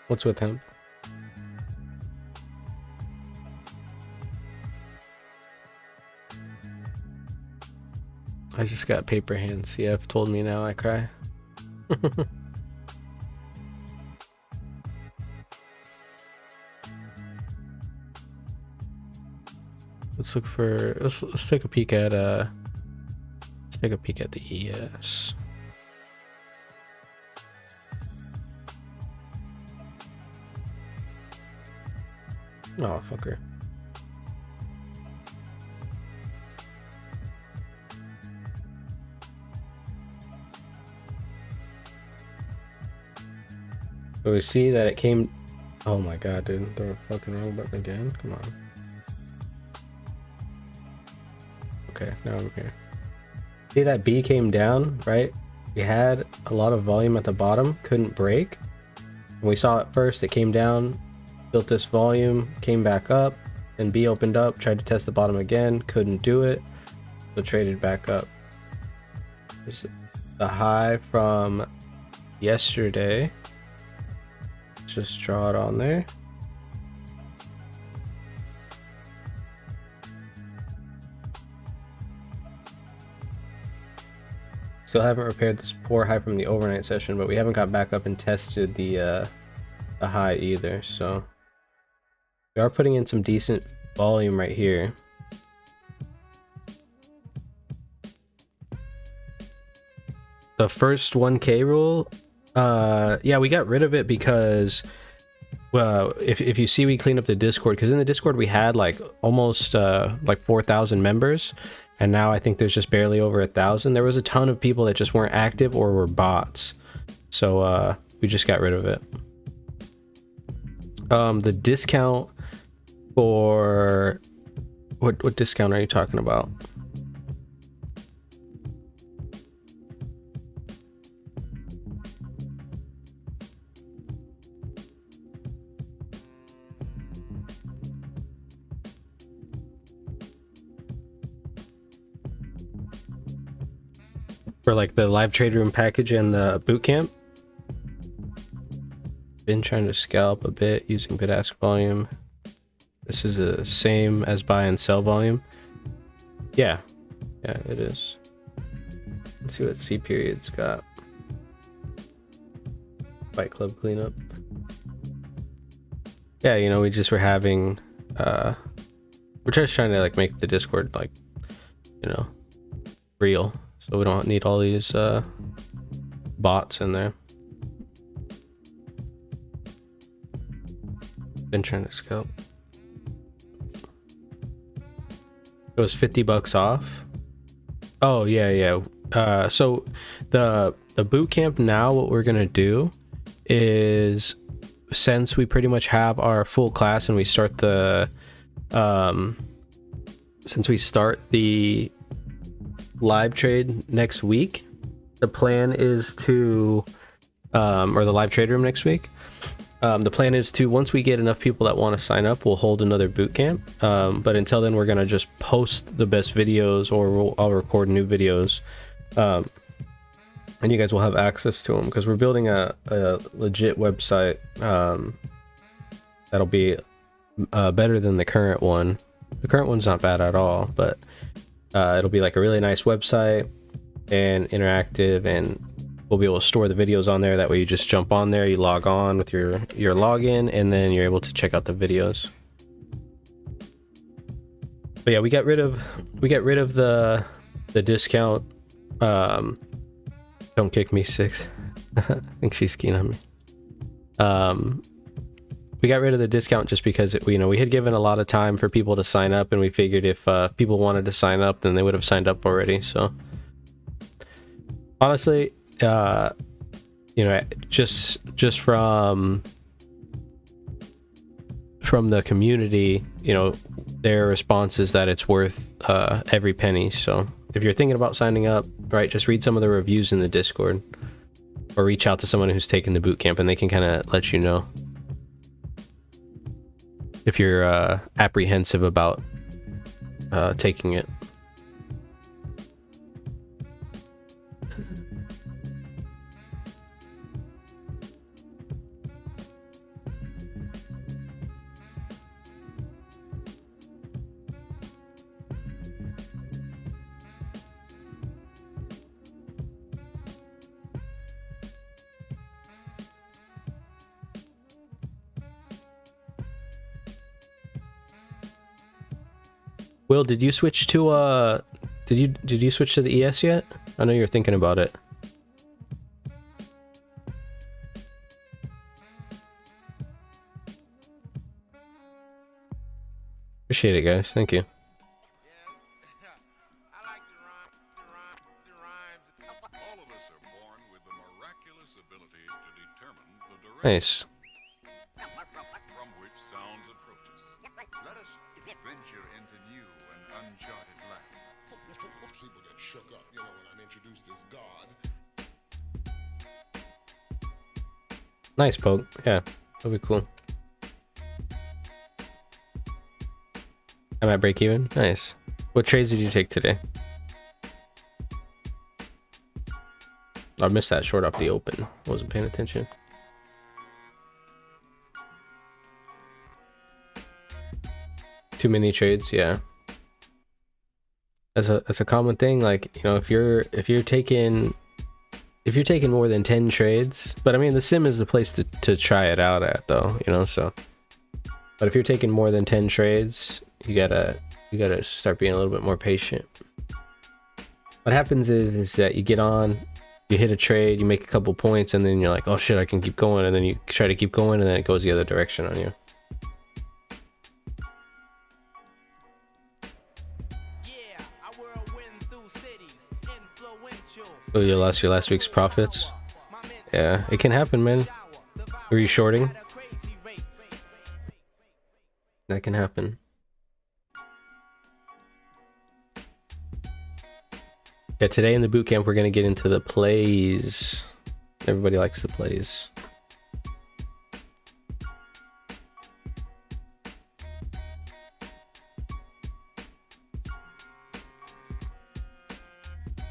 Speaker 1: What's with hemp? I just got paper hands. CF told me now I cry. Let's look for, let's take a peek at the ES. Oh, fucker. So we see that it came. Oh my god, dude. They're fucking wrong button again. Come on. Okay, now I'm here. See that B came down, right? We had a lot of volume at the bottom, couldn't break. When we saw it first, it came down, built this volume, came back up, and B opened up, tried to test the bottom again, couldn't do it, so traded back up. There's the high from yesterday. Let's just draw it on there. Still haven't repaired this poor high from the overnight session, but we haven't got back up and tested the high either, so we are putting in some decent volume right here. The first 1K rule, yeah, we got rid of it because, well, if you see, we cleaned up the Discord, because in the Discord we had like almost like 4,000 members, and now I think there's just barely over 1,000. There was a ton of people that just weren't active or were bots, so we just got rid of it. The discount for what discount are you talking about? For like the live trade room package and the boot camp. Been trying to scalp a bit using bid ask volume. This is the same as buy and sell volume. Yeah, it is. Let's see what C period's got. Fight Club cleanup. Yeah, you know, we just were having we're just trying to like make the Discord like, you know, real, so we don't need all these bots in there. Been trying to scalp. It was $50 off. Oh yeah. So the boot camp now, what we're gonna do is, since we pretty much have our full class and we start the since we start the live trade next week, the plan is to or the live trade room next week, the plan is to, once we get enough people that want to sign up, we'll hold another boot camp, but until then we're gonna just post the best videos, or I'll record new videos, and you guys will have access to them, because we're building a legit website that'll be better than the current one. The current one's not bad at all, but it'll be like a really nice website and interactive, and we'll be able to store the videos on there. That way you just jump on there, you log on with your login, and then you're able to check out the videos. But yeah, we got rid of the discount. Don't kick me, 6. I think she's keen on me. We got rid of the discount just because we had given a lot of time for people to sign up, and we figured if people wanted to sign up, then they would have signed up already. So honestly, just from the community, their response is that it's worth every penny. So if you're thinking about signing up, right, just read some of the reviews in the Discord, or reach out to someone who's taken the boot camp, and they can kind of let you know if you're apprehensive about taking it. Will, did you switch to did you switch to the ES yet? I know you're thinking about it. Appreciate it, guys. Thank you. Nice.
Speaker 5: People get shook up, when I'm introduced as God.
Speaker 1: Nice poke. Yeah, that'll be cool. I'm at break even. Nice. What trades did you take today? I missed that short off the open. Wasn't paying attention. Too many trades, yeah. That's a common thing. Like, you know, if you're taking more than 10 trades, but I mean the sim is the place to try it out at though, you know, so. But if you're taking more than 10 trades, you gotta start being a little bit more patient. What happens is that you get on, you hit a trade, you make a couple points, and then you're like, oh shit, I can keep going, and then you try to keep going, and then it goes the other direction on you. Oh, you lost your last week's profits? Yeah, it can happen, man. Were you shorting? That can happen. Yeah, today in the bootcamp, we're going to get into the plays. Everybody likes the plays.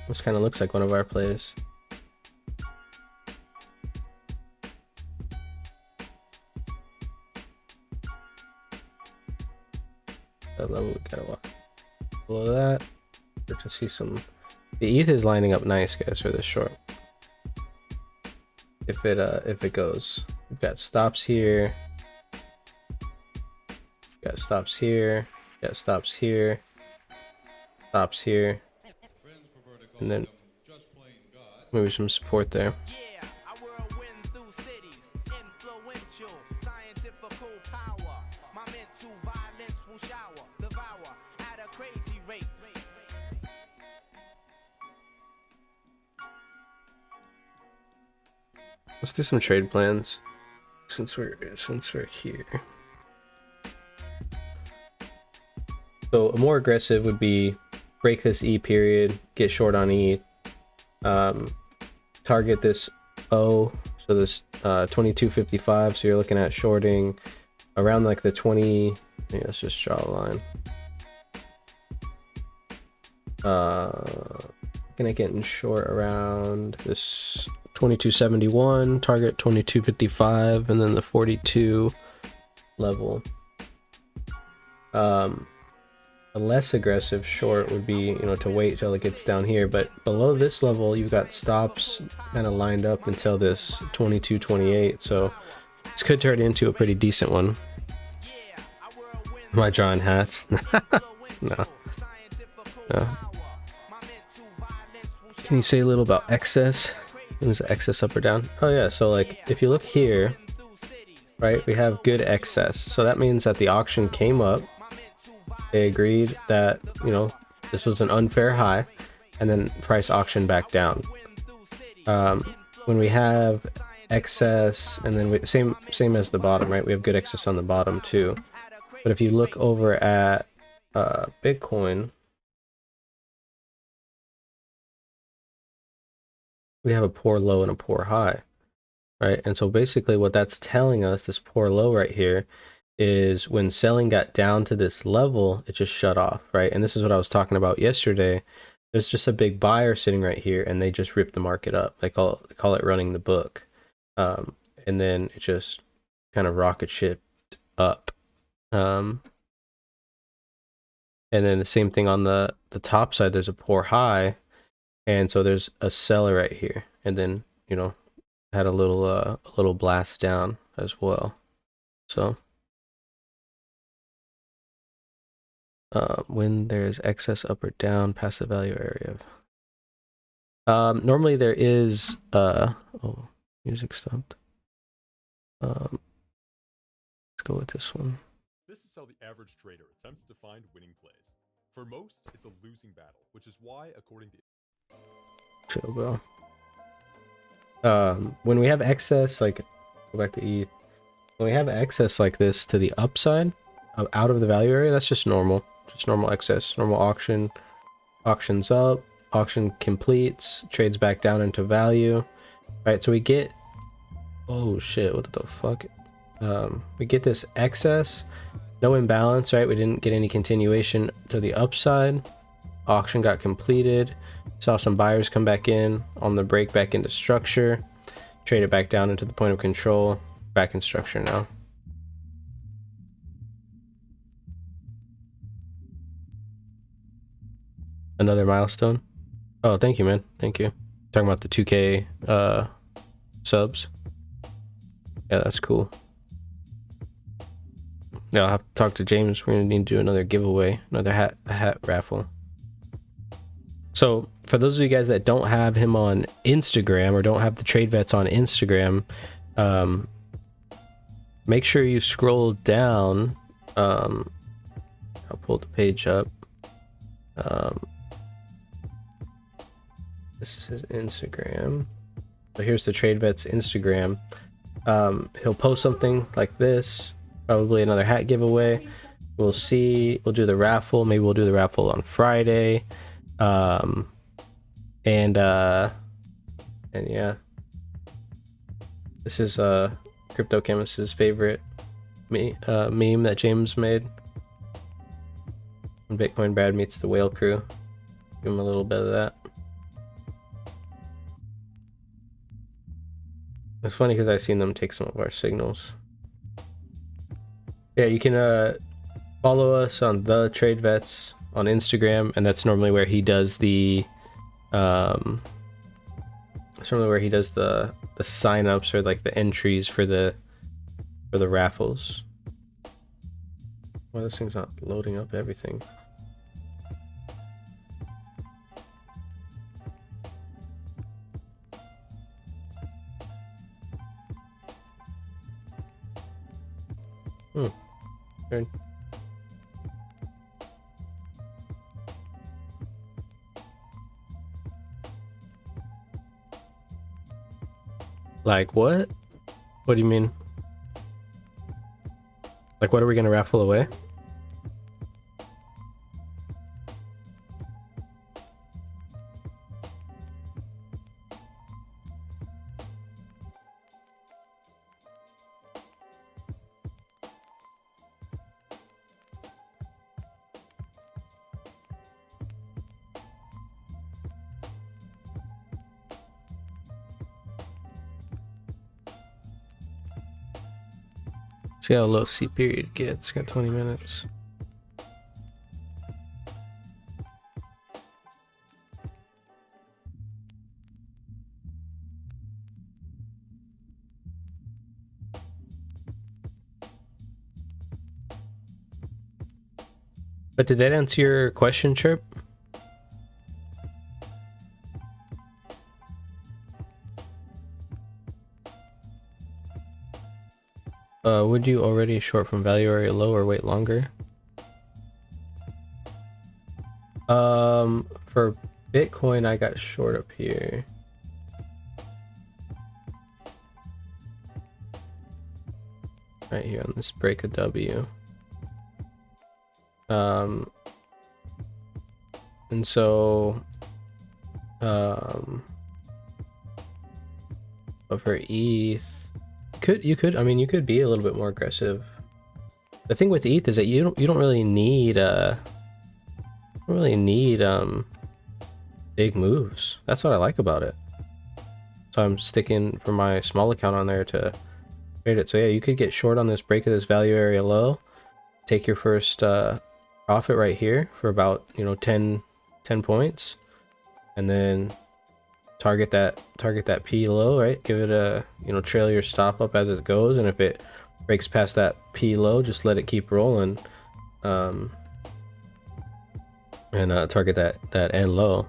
Speaker 1: This kind of looks like one of our plays. That level, we gotta walk below that. Start to see some. The ETH is lining up nice, guys, for this short. If it goes, we've got stops here. We've got stops here. We've got stops here. Stops here. And then maybe some support there. Let's do some trade plans since we're here. So a more aggressive would be break this E period, get short on E, target this O, so this 2255. So you're looking at shorting around like the 20. Let's just draw a line. Looking at getting short around this 2271, target 2255, and then the 42 level. A less aggressive short would be, you know, to wait till it gets down here, but below this level you've got stops kind of lined up until this 2228, so this could turn into a pretty decent one. Am I drawing hats? No. Can you say a little about excess? Is excess up or down? Oh yeah, so like if you look here, right, we have good excess, so that means that the auction came up, they agreed that, you know, this was an unfair high, and then price auction back down. When we have excess, and then same as the bottom, right, we have good excess on the bottom too. But if you look over at Bitcoin, we have a poor low and a poor high, right? And so basically what that's telling us, this poor low right here, is when selling got down to this level, it just shut off, right? And this is what I was talking about yesterday. There's just a big buyer sitting right here, and they just ripped the market up. They call it running the book. And then it just kind of rocket shipped up. And then the same thing on the top side, there's a poor high, and so there's a seller right here, and then, you know, had a little blast down as well. So when there's excess up or down past the value area, normally there is oh, music stopped. Let's go with this one.
Speaker 4: This is how the average trader attempts to find winning plays. For most, it's a losing battle, which is why, according to
Speaker 1: chill, bro. When we have excess, like, go back to E. When we have excess like this to the upside, out of the value area, that's just normal. Just normal excess. Normal auction. Auctions up. Auction completes. Trades back down into value. Right, so we get Oh shit, what the fuck? We get this excess, no imbalance, right? We didn't get any continuation to the upside. Auction got completed. Saw some buyers come back in on the break back into structure. Trade it back down into the point of control. Back in structure now. Another milestone. Oh, thank you, man. Thank you. Talking about the 2K subs. Yeah, that's cool. Yeah, I'll have to talk to James. We're gonna need to do another giveaway, another hat raffle. So for those of you guys that don't have him on Instagram or don't have the Trade Vets on Instagram, make sure you scroll down. I'll pull the page up. This is his Instagram. So here's the Trade Vets Instagram. He'll post something like this, probably another hat giveaway. We'll see. We'll do the raffle. Maybe we'll do the raffle on Friday. And yeah, this is Crypto Chemist's favorite meme that James made. When Bitcoin Brad meets the whale crew. Give him a little bit of that. It's funny because I've seen them take some of our signals. Yeah, you can follow us on the Trade Vets on Instagram, and that's normally where he does the sign-ups or like the entries for the raffles. Why this thing's not loading up everything? Weird. Like what? What do you mean? Like what are we gonna raffle away? See how low C period gets. Got 20 minutes. But did that answer your question, Chirp? Would you already short from value area low or wait longer? For Bitcoin, I got short up here. Right here on this break of W. And so, but for ETH, you could be a little bit more aggressive. The thing with ETH is that you don't really need big moves. That's what I like about it. So I'm sticking for my small account on there to trade it. So yeah, you could get short on this break of this value area low, take your first profit right here for about 10 points, and then target that P low, right? Give it a trail your stop up as it goes, and if it breaks past that P low, just let it keep rolling, and target that N low.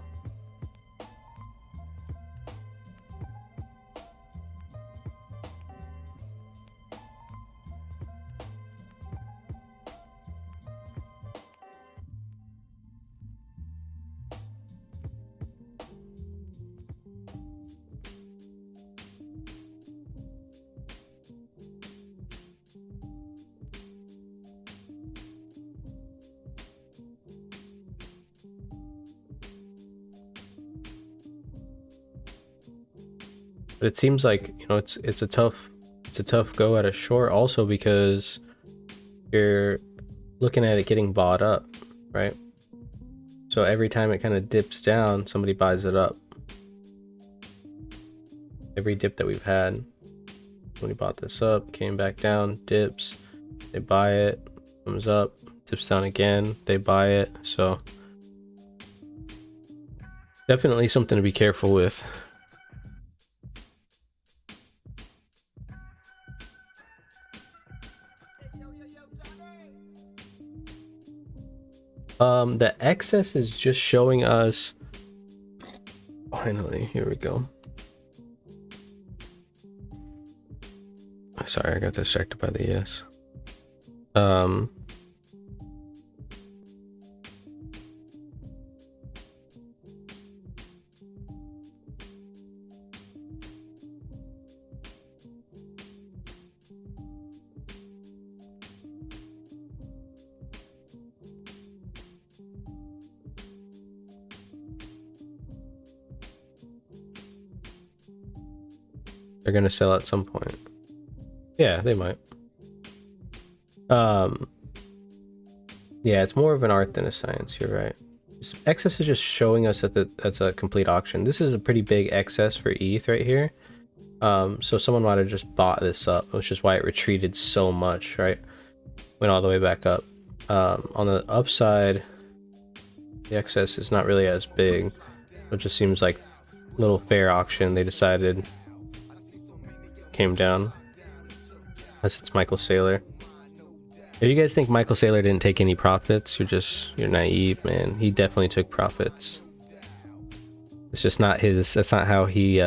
Speaker 1: But it seems like, you know, it's a tough go at a short, also because you're looking at it getting bought up, right? So every time it kind of dips down, somebody buys it up. Every dip that we've had, somebody bought this up, came back down, dips, they buy it, comes up, dips down again, they buy it. So definitely something to be careful with. The excess is just showing us, finally, here we go. Sorry, I got distracted by the yes. They're gonna sell at some point. Yeah, they might. Yeah, it's more of an art than a science. You're right. Excess is just showing us that that's a complete auction. This is a pretty big excess for ETH right here. So someone might have just bought this up, which is why it retreated so much, right? Went all the way back up. On the upside, the excess is not really as big. It just seems like a little fair auction. They decided came down. Unless it's Michael Saylor. If you guys think Michael Saylor didn't take any profits, you're naive, man. He definitely took profits. It's just not his, that's not how he,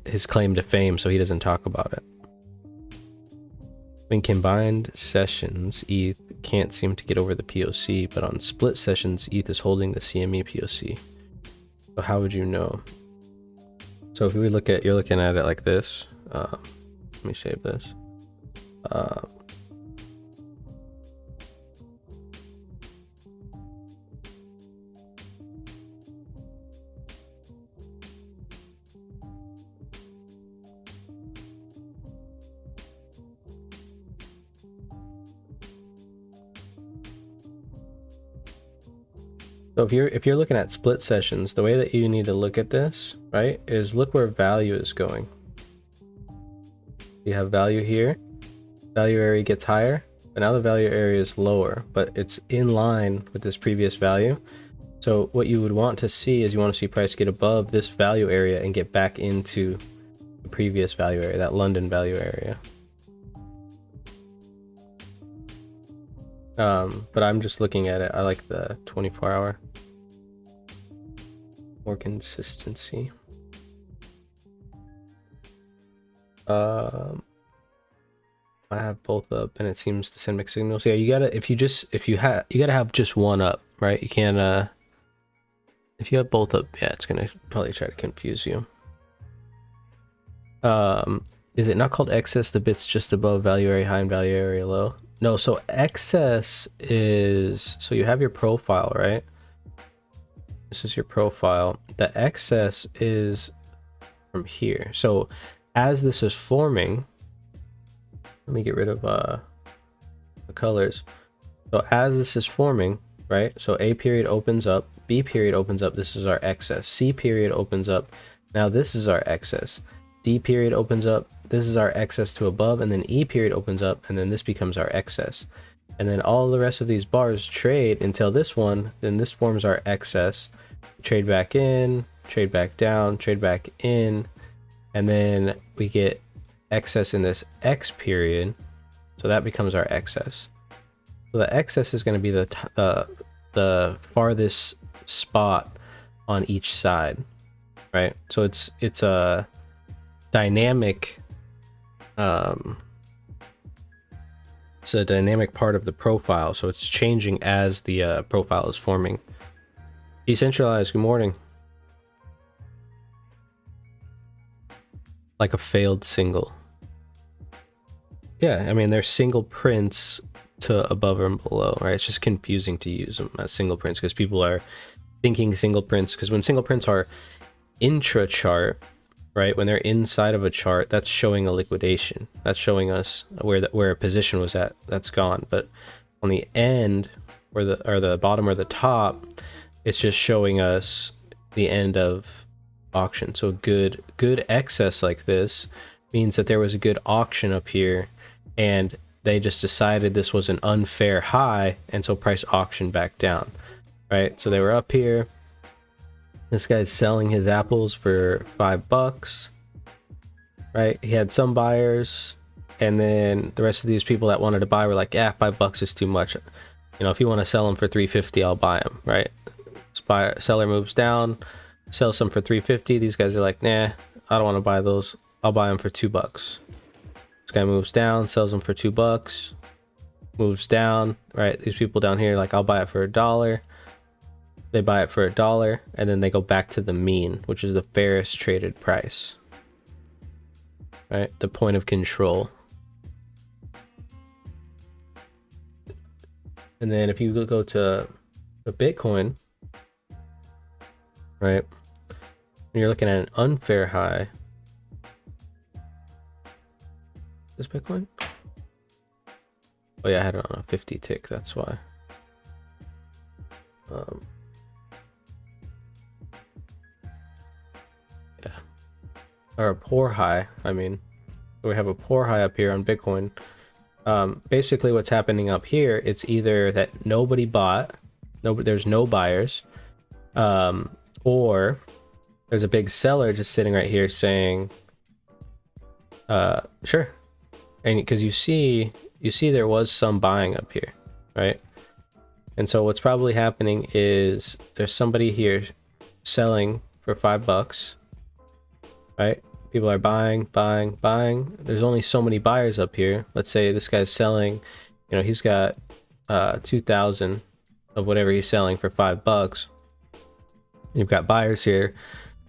Speaker 1: his claim to fame, so he doesn't talk about it. When combined sessions, ETH can't seem to get over the POC, but on split sessions, ETH is holding the CME POC. So how would you know? So if we look at, you're looking at it like this. Let me save this. So if you're looking at split sessions, the way that you need to look at this, right, is look where value is going. You have value here, value area gets higher, but now the value area is lower, but it's in line with this previous value. So what you would want to see is you want to see price get above this value area and get back into the previous value area, that London value area. But I'm just looking at it. I like the 24-hour. More consistency. I have both up and it seems to send mixed signals. So yeah, you gotta, you gotta have just one up, right? You can't, if you have both up, yeah, it's gonna probably try to confuse you. Is it not called excess? The bits just above value area high and value area low? No, so excess is, so you have your profile, right? This is your profile. The excess is from here. So as this is forming, let me get rid of the colors. So as this is forming, right? So A period opens up, B period opens up, this is our excess. C period opens up, now this is our excess. D period opens up, this is our excess to above, and then E period opens up, and then this becomes our excess. And then all the rest of these bars trade until this one, then this forms our excess. Trade back in, trade back down, trade back in, and then we get excess in this X period, so that becomes our excess. So the excess is going to be the farthest spot on each side, right? So it's a dynamic, it's a dynamic part of the profile, so it's changing as the profile is forming. Decentralized, good morning. Like a failed single. Yeah, I mean, they're single prints to above and below, right? It's just confusing to use them as single prints because people are thinking single prints, because when single prints are intra chart, right? When they're inside of a chart, that's showing a liquidation. That's showing us where a position was at. That's gone. But on the end, or the bottom or the top, it's just showing us the end of auction. So good excess like this means that there was a good auction up here, and they just decided this was an unfair high, and so price auctioned back down, right? So they were up here. This guy's selling his apples for $5, right? He had some buyers, and then the rest of these people that wanted to buy were like, yeah, $5 is too much. You know, if you want to sell them for $3.50, I'll buy them, right? Seller moves down, sells some for $3.50. These guys are like, nah, I don't want to buy those. I'll buy them for $2. This guy moves down, sells them for $2, moves down, right? These people down here, like, I'll buy it for $1. They buy it for $1, and then they go back to the mean, which is the fairest traded price, right? The point of control. And then if you go to a Bitcoin, right, and you're looking at an unfair high. This Bitcoin? Oh yeah, I had it on a 50 tick, that's why. Yeah. Or a poor high, I mean. We have a poor high up here on Bitcoin. Basically what's happening up here, it's either that nobody bought, there's no buyers, or there's a big seller just sitting right here saying, sure. And because you see there was some buying up here, right? And so what's probably happening is there's somebody here selling for $5, right? People are buying. There's only so many buyers up here. Let's say this guy's selling, you know, he's got 2,000 of whatever he's selling for $5. You've got buyers here.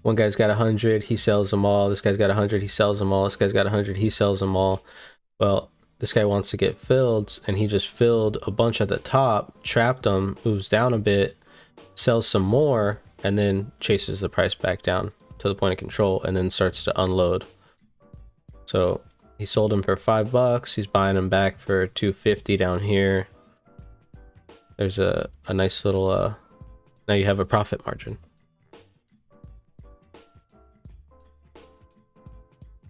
Speaker 1: One guy's got 100, he sells them all. This guy's got 100, he sells them all. This guy's got 100, he sells them all. Well, this guy wants to get filled, and he just filled a bunch at the top, trapped them, moves down a bit, sells some more, and then chases the price back down to the point of control, and then starts to unload. So he sold them for $5. He's buying them back for $2.50 down here. There's a nice little now you have a profit margin.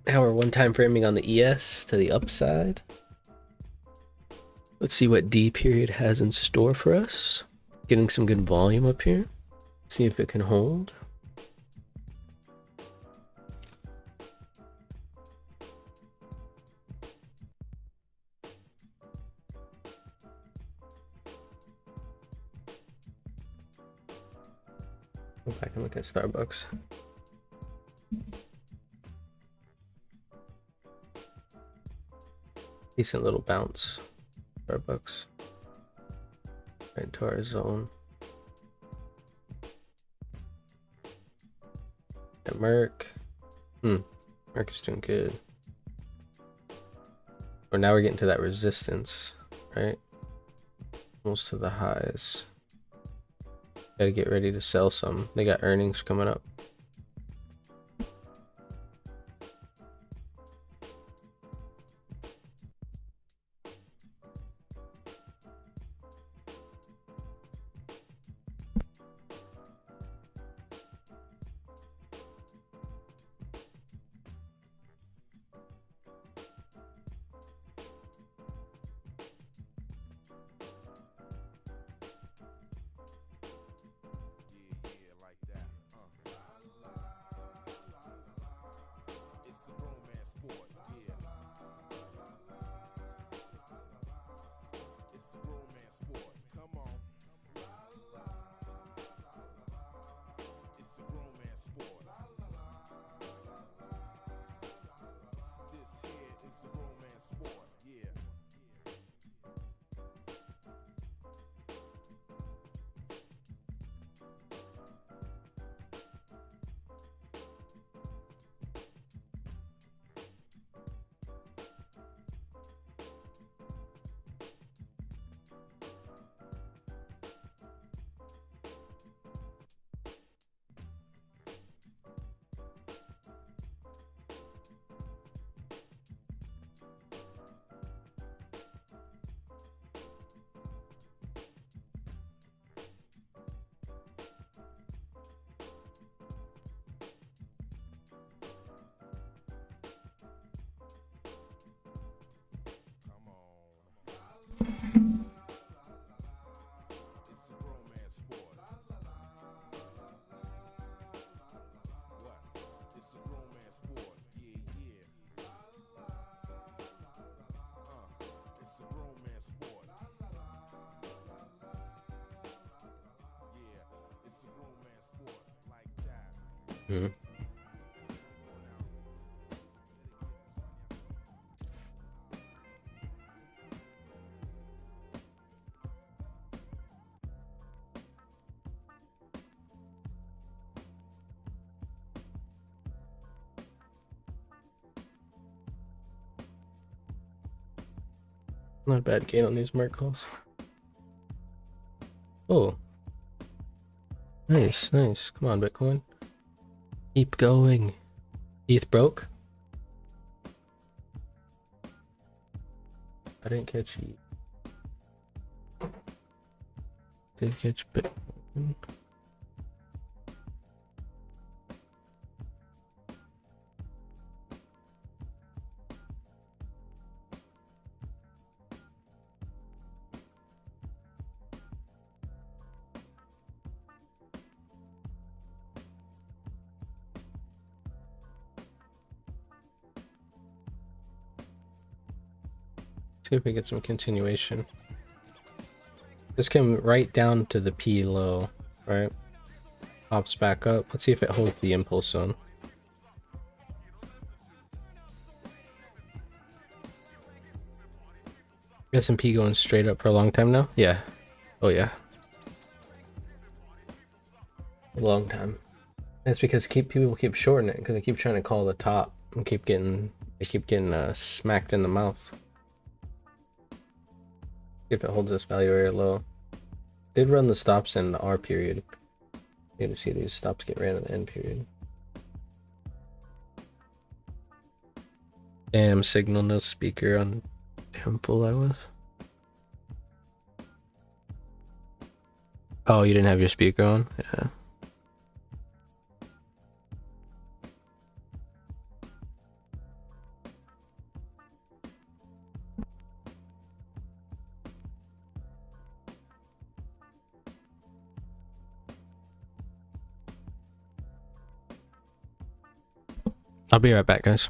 Speaker 1: Now we're one time framing on the ES to the upside. Let's see what D period has in store for us. Getting some good volume up here. See if it can hold. Go back and look at Starbucks. Decent little bounce. Starbucks. Right into our zone. And Merck. Merck is doing good. Or now we're getting to that resistance, right? Almost to the highs. Gotta get ready to sell some. They got earnings coming up. Mhm. Not a bad gain on these merc calls. Oh. Nice, nice. Come on, Bitcoin. Keep going. ETH broke? I didn't catch ETH. Did catch Bitcoin. See if we get some continuation. This came right down to the P low, right? Pops back up. Let's see if it holds the impulse zone. S&P going straight up for a long time now? Yeah. Oh yeah. A long time. That's because people keep shorting it because they keep trying to call the top and keep getting smacked in the mouth. See if it holds this value area low. Did run the stops in the R period. You to see these stops get ran in the N period. Damn, signal no speaker on. Damn full I was. Oh, you didn't have your speaker on? Yeah. I'll be right back, guys.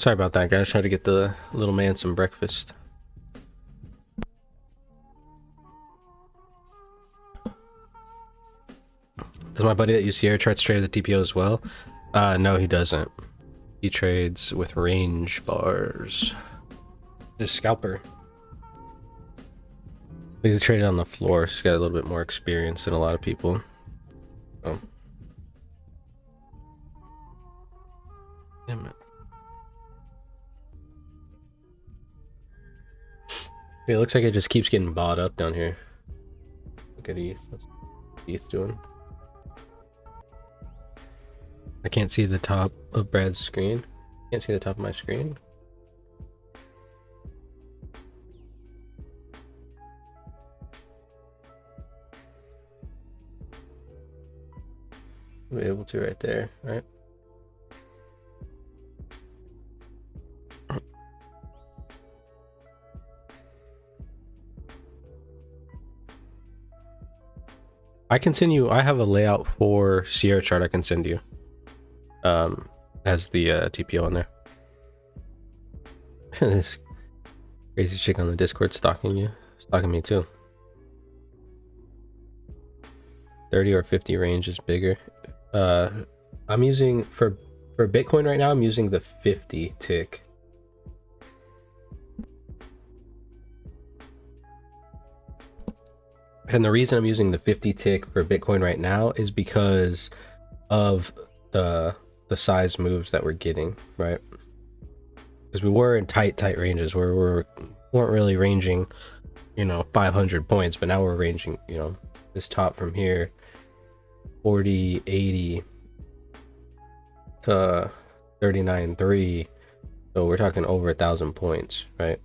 Speaker 1: Sorry about that, guys. Trying to get the little man some breakfast. Does my buddy that you see here trade straight at the TPO as well? No, he doesn't. He trades with range bars. This scalper. He's traded on the floor, so he's got a little bit more experience than a lot of people. Oh. Damn it. It looks like it just keeps getting bought up down here. Look at ETH. What's ETH doing? I can't see the top of Brad's screen. Can't see the top of my screen. I'll be able to right there, right? I can send you, I have a layout for Sierra chart I can send you. As the TPO on there. This crazy chick on the Discord stalking you. Stalking me too. 30 or 50 range is bigger. I'm using, for Bitcoin right now, I'm using the 50 tick. And the reason I'm using the 50 tick for Bitcoin right now is because of the size moves that we're getting, right? Because we were in tight ranges where we weren't really ranging, you know, 500 points, but now we're ranging, you know, this top from here, 40, 80 to 39.3. So we're talking over 1,000 points, right?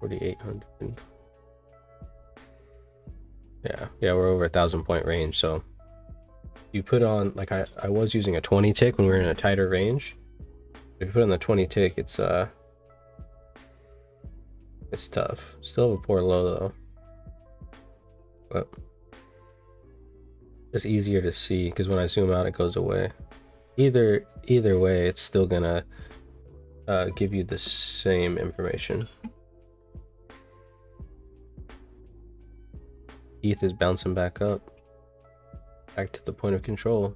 Speaker 1: $4,800. Yeah, we're over 1,000 point range. So you put on, like, I was using a 20 tick when we were in a tighter range. If you put on the 20 tick, it's tough. Still have a poor low though, but it's easier to see because when I zoom out, it goes away. Either way, it's still gonna give you the same information. ETH is bouncing back up, back to the point of control.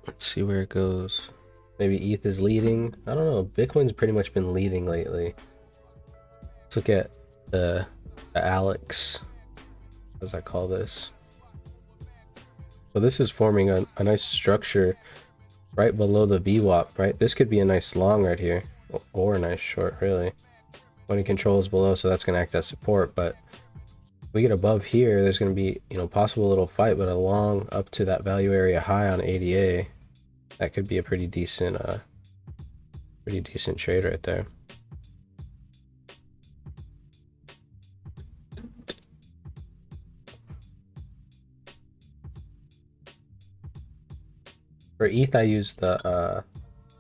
Speaker 1: Let's see where it goes. Maybe ETH is leading. I don't know. Bitcoin's pretty much been leading lately. Let's look at the Alex, as I call this. So this is forming a nice structure right below the VWAP, right? This could be a nice long right here, or a nice short, really. When it controls below, so that's going to act as support. But if we get above here, there's going to be, you know, possible little fight, but a long up to that value area high on ADA. That could be a pretty decent trade right there. For ETH, I use the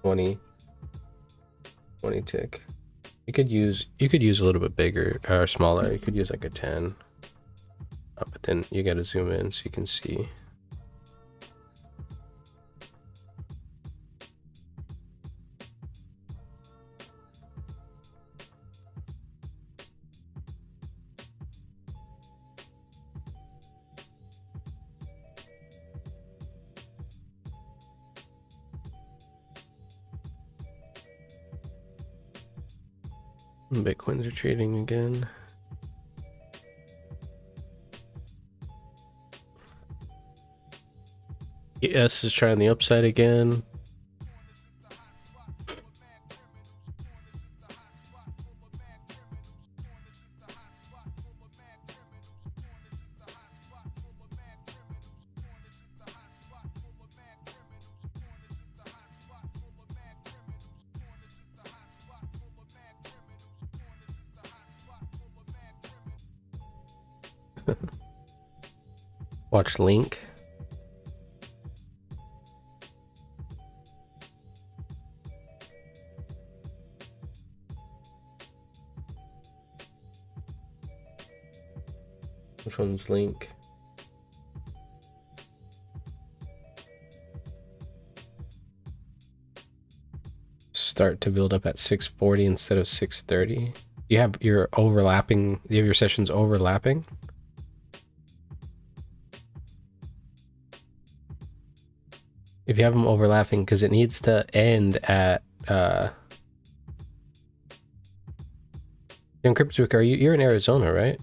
Speaker 1: 20 tick. You could use a little bit bigger or smaller. You could use like a 10, but then you got to zoom in so you can see. Bitcoins are trading again. ES is trying the upside again. Watch Link. Which one's Link? start to build up at 6:40 instead of 6:30. You have your overlapping, you have your sessions overlapping. If you have them overlapping, because it needs to end at Young Cryptic, you're in Arizona, right?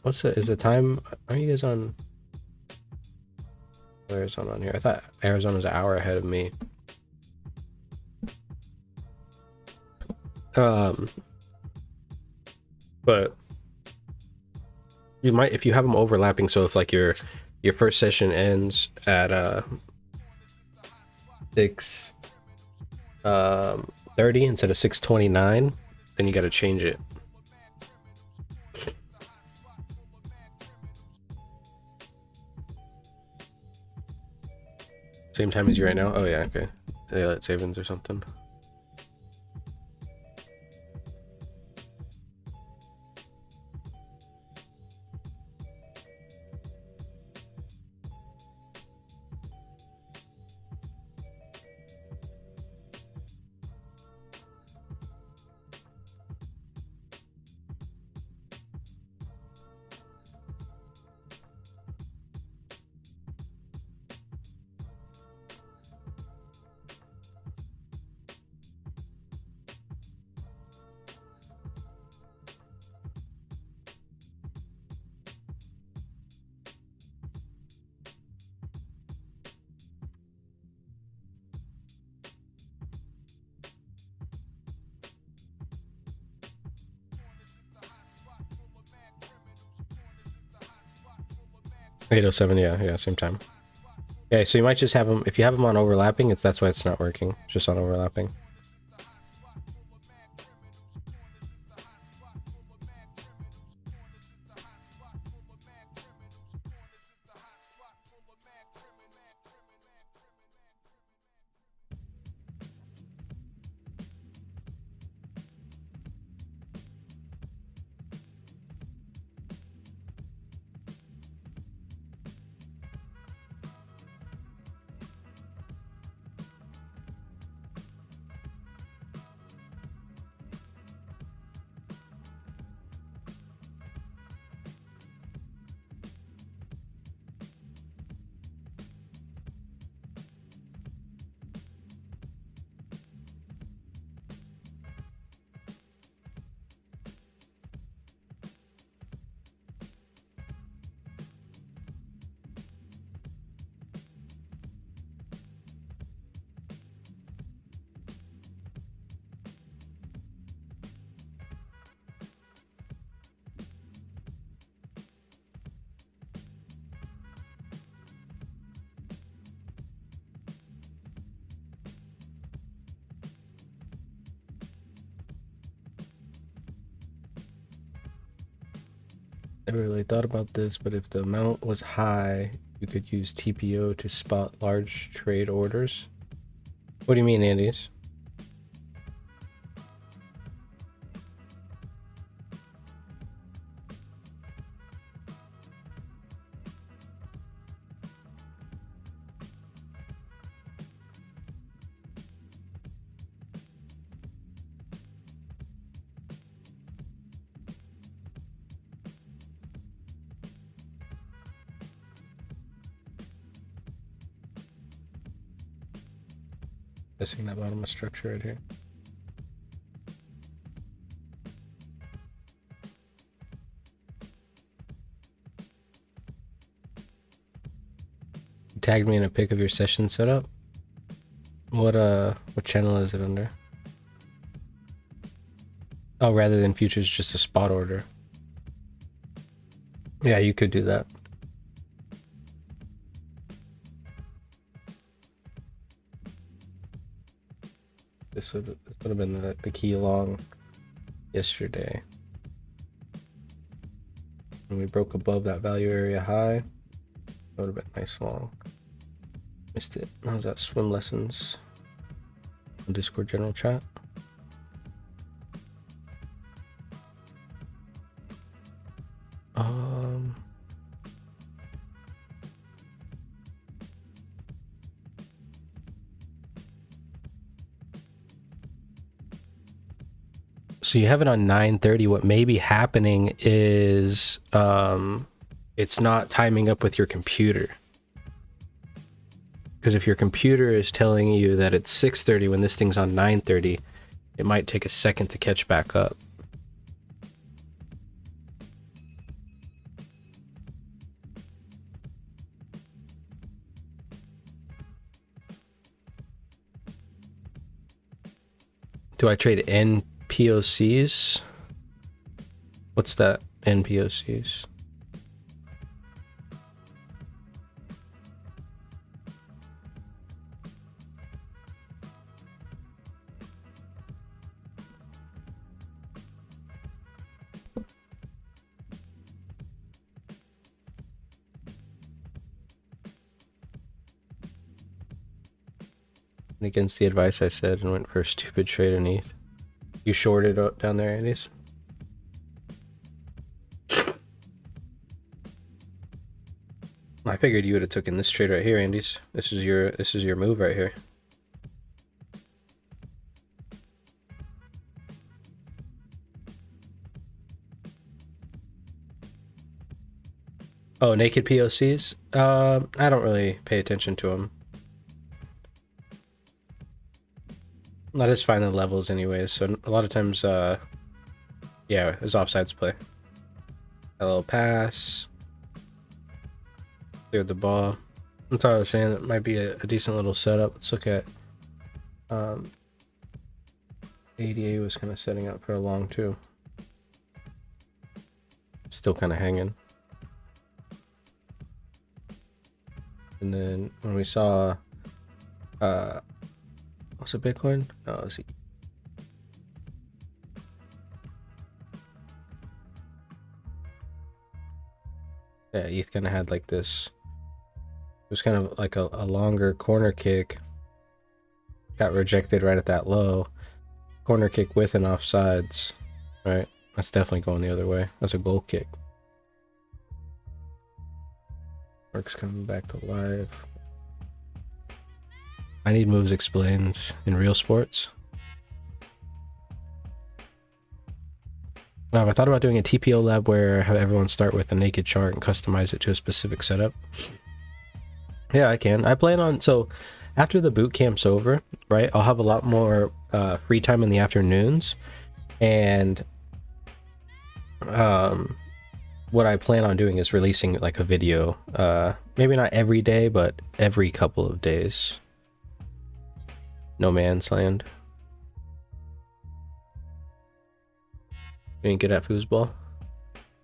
Speaker 1: Is the time, are you guys on Arizona on here? I thought Arizona's an hour ahead of me. But you might, if you have them overlapping, so if like your first session ends at 6:30 instead of 6:29, then you got to change it. Same time as you right now? Oh yeah, okay. Daylight savings or something. $8:07, yeah, same time. Okay, so you might just have them, if you have them on overlapping, that's why it's not working. It's just on overlapping. Never really thought about this, but if the amount was high, you could use TPO to spot large trade orders. What do you mean, Andes? Missing that bottom of structure right here. You tagged me in a pic of your session setup. What channel is it under? Oh, rather than futures, just a spot order. Yeah, you could do that. This would have been the key long yesterday. When we broke above that value area high, that would have been nice long. Missed it. How's that swim lessons on Discord general chat? So you have it on 9:30. What may be happening is it's not timing up with your computer. Because if your computer is telling you that it's 6:30 when this thing's on 9:30, it might take a second to catch back up. Do I trade NPOCs? What's that? NPOCs? Against the advice I said and went for a stupid trade in ETH. You shorted down there, Andes? I figured you would have taken this trade right here, Andes. This is your move right here. Oh, naked POCs? I don't really pay attention to them. I just find the levels anyways, so a lot of times, yeah, it's offsides play. A little pass. Cleared the ball. That's what I was saying, it might be a decent little setup. Let's look at, ADA was kind of setting up for a long too. Still kind of hanging. And then when we saw, what's it, Bitcoin? No, it was yeah, ETH kind of had like this. It was kind of like a longer corner kick. Got rejected right at that low. Corner kick with and offsides. Right? That's definitely going the other way. That's a goal kick. Work's coming back to life. I need moves explained in real sports. Have I thought about doing a TPO lab where I have everyone start with a naked chart and customize it to a specific setup? Yeah, I can. I plan on, so after the boot camp's over, right, I'll have a lot more free time in the afternoons, and what I plan on doing is releasing like a video, maybe not every day, but every couple of days. No man's land. You ain't good at foosball.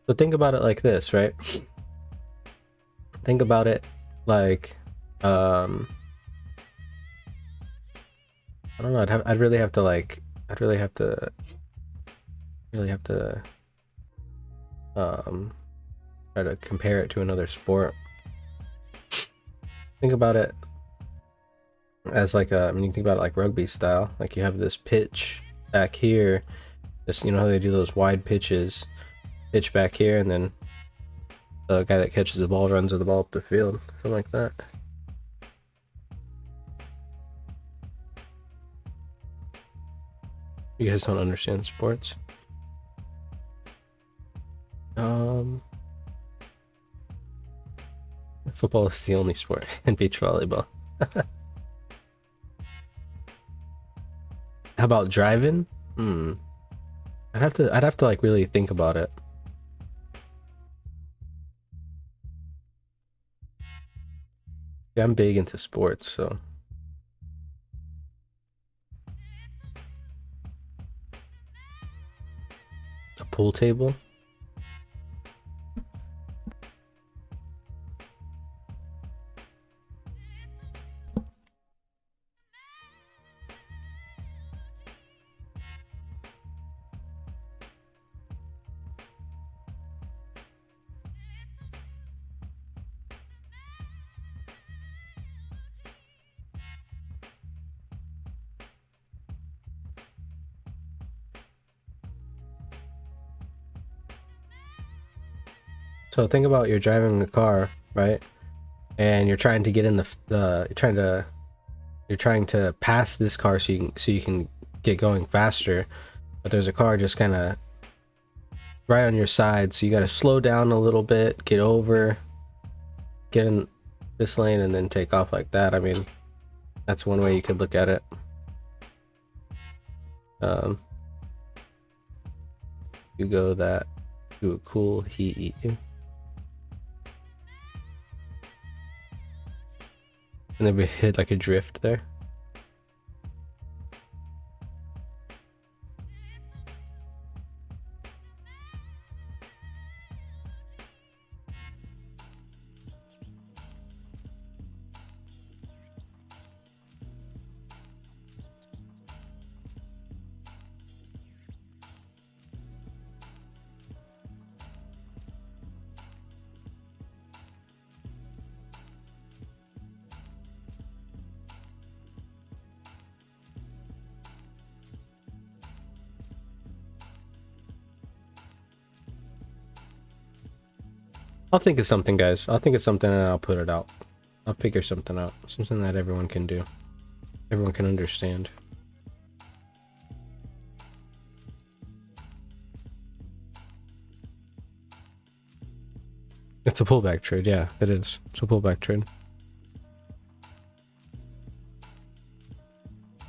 Speaker 1: So think about it like this, right? Think about it like, I don't know. I'd really have to try to compare it to another sport. Think about it as like I mean, you think about it like rugby style. Like you have this pitch back here. This, you know how they do those wide pitches, pitch back here, and then the guy that catches the ball runs with the ball up the field, something like that. You guys don't understand sports. Football is the only sport, and beach volleyball. How about driving? I'd have to like really think about it. Yeah, I'm big into sports, so. A pool table? So think about you're driving the car, right? And you're trying to get in you're trying to pass this car so you can get going faster. but there's a car just kind of right on your side, so you got to slow down a little bit, get over, get in this lane, and then take off like that. I mean, that's one way you could look at it. You go that, do a cool he eat you, and then we hit like a drift there. I'll think of something, guys. I'll think of something and I'll put it out. I'll figure something out. Something that everyone can do. Everyone can understand. It's a pullback trade, yeah, it is. It's a pullback trade.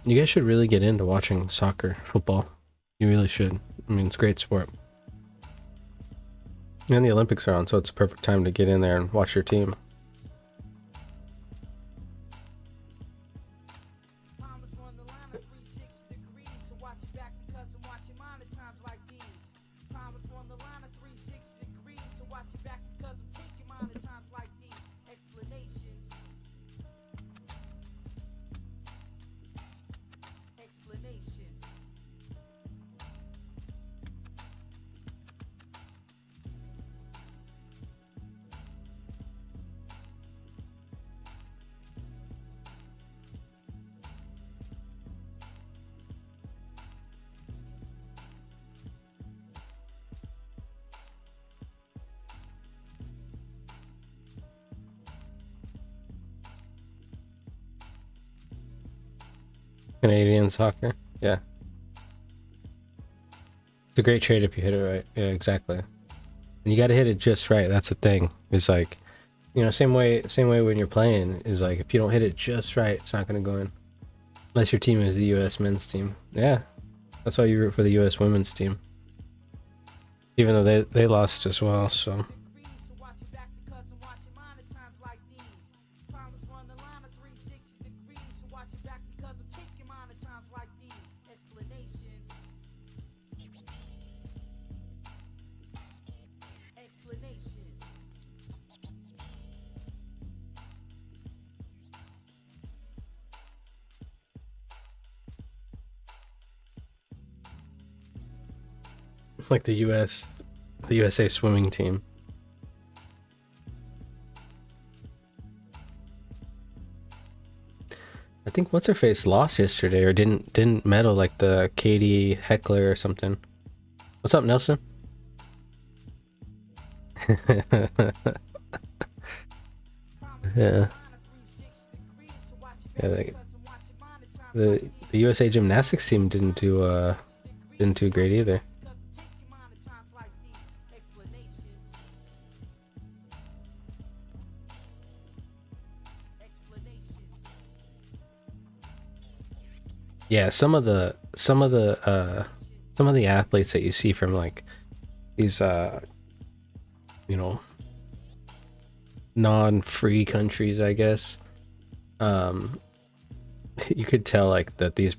Speaker 1: You guys should really get into watching soccer, football. You really should. I mean, it's a great sport. And the Olympics are on, so it's a perfect time to get in there and watch your team. Canadian soccer, yeah. It's a great trade if you hit it right. Yeah, exactly. And you got to hit it just right. That's the thing. It's like, you know, same way when you're playing is like, if you don't hit it just right, it's not going to go in. Unless your team is the U.S. men's team. Yeah, that's why you root for the U.S. women's team. Even though they lost as well, so. It's like the USA swimming team. I think what's her face lost yesterday, or didn't medal, like the Katie Heckler or something. What's up, Nelson? Yeah. Yeah, the USA gymnastics team didn't do great either. Yeah, some of the athletes that you see from like these you know, non-free countries, I guess, you could tell like that these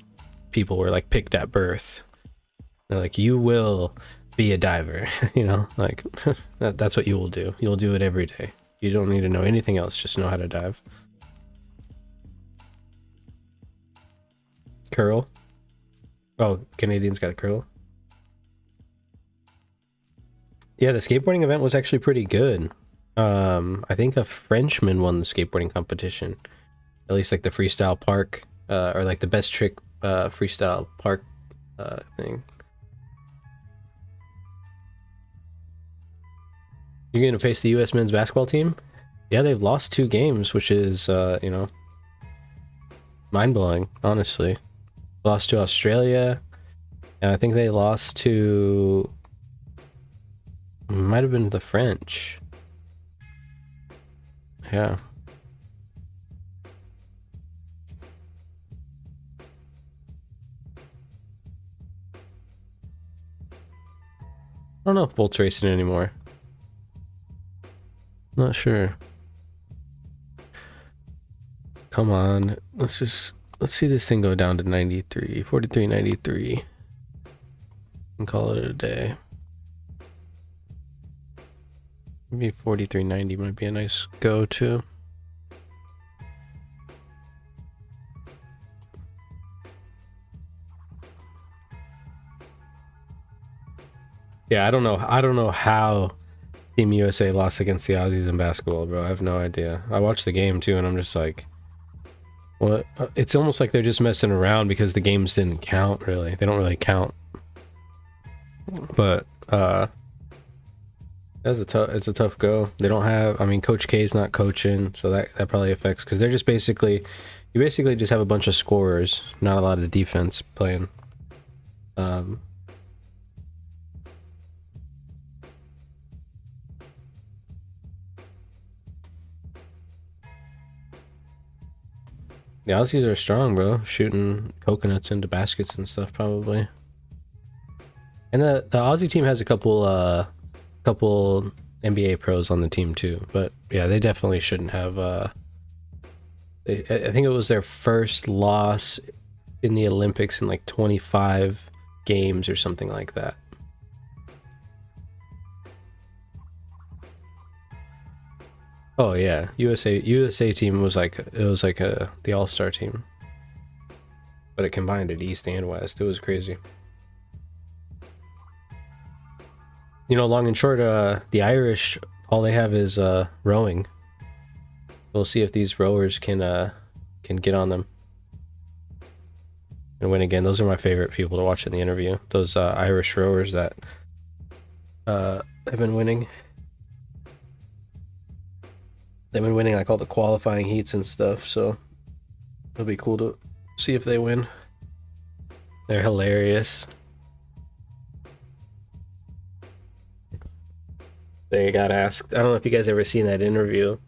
Speaker 1: people were like picked at birth. They're like, you will be a diver, you know, like that's what you will do. You'll do it every day. You don't need to know anything else, just know how to dive. Curl. Oh, Canadians got a curl. Yeah, the skateboarding event was actually pretty good. I think a Frenchman won the skateboarding competition. At least like the freestyle park, or like the best trick freestyle park thing. You're gonna face the U.S. men's basketball team? Yeah, they've lost 2 games, which is you know, mind-blowing, honestly. Lost to Australia, And I think they lost to... might have been the French. Yeah. I don't know if Bolt's racing anymore. Not sure. Come on. Let's see this thing go down to 93. 43.93. And call it a day. Maybe 43.90 might be a nice go to. Yeah, I don't know how Team USA lost against the Aussies in basketball, bro. I have no idea. I watched the game too, and I'm just like, what? It's almost like they're just messing around because the games didn't count, really. They don't really count. But it's a tough go. They don't have, I mean, Coach K's not coaching, so that probably affects, because they're just basically, you basically just have a bunch of scorers, not a lot of defense playing. The Aussies are strong, bro. Shooting coconuts into baskets and stuff, probably. And the Aussie team has a couple NBA pros on the team too. But yeah, they definitely shouldn't have. I think it was their first loss in the Olympics in like 25 games or something like that. Oh yeah, USA team was like, it was like the all-star team, but it combined it East and West. It was crazy. You know, long and short, the Irish, all they have is rowing. We'll see if these rowers can get on them and win again. Those are my favorite people to watch in the interview. Those Irish rowers that have been winning. They've been winning like all the qualifying heats and stuff, so it'll be cool to see if they win. They're hilarious. They got asked, I don't know if you guys ever seen that interview.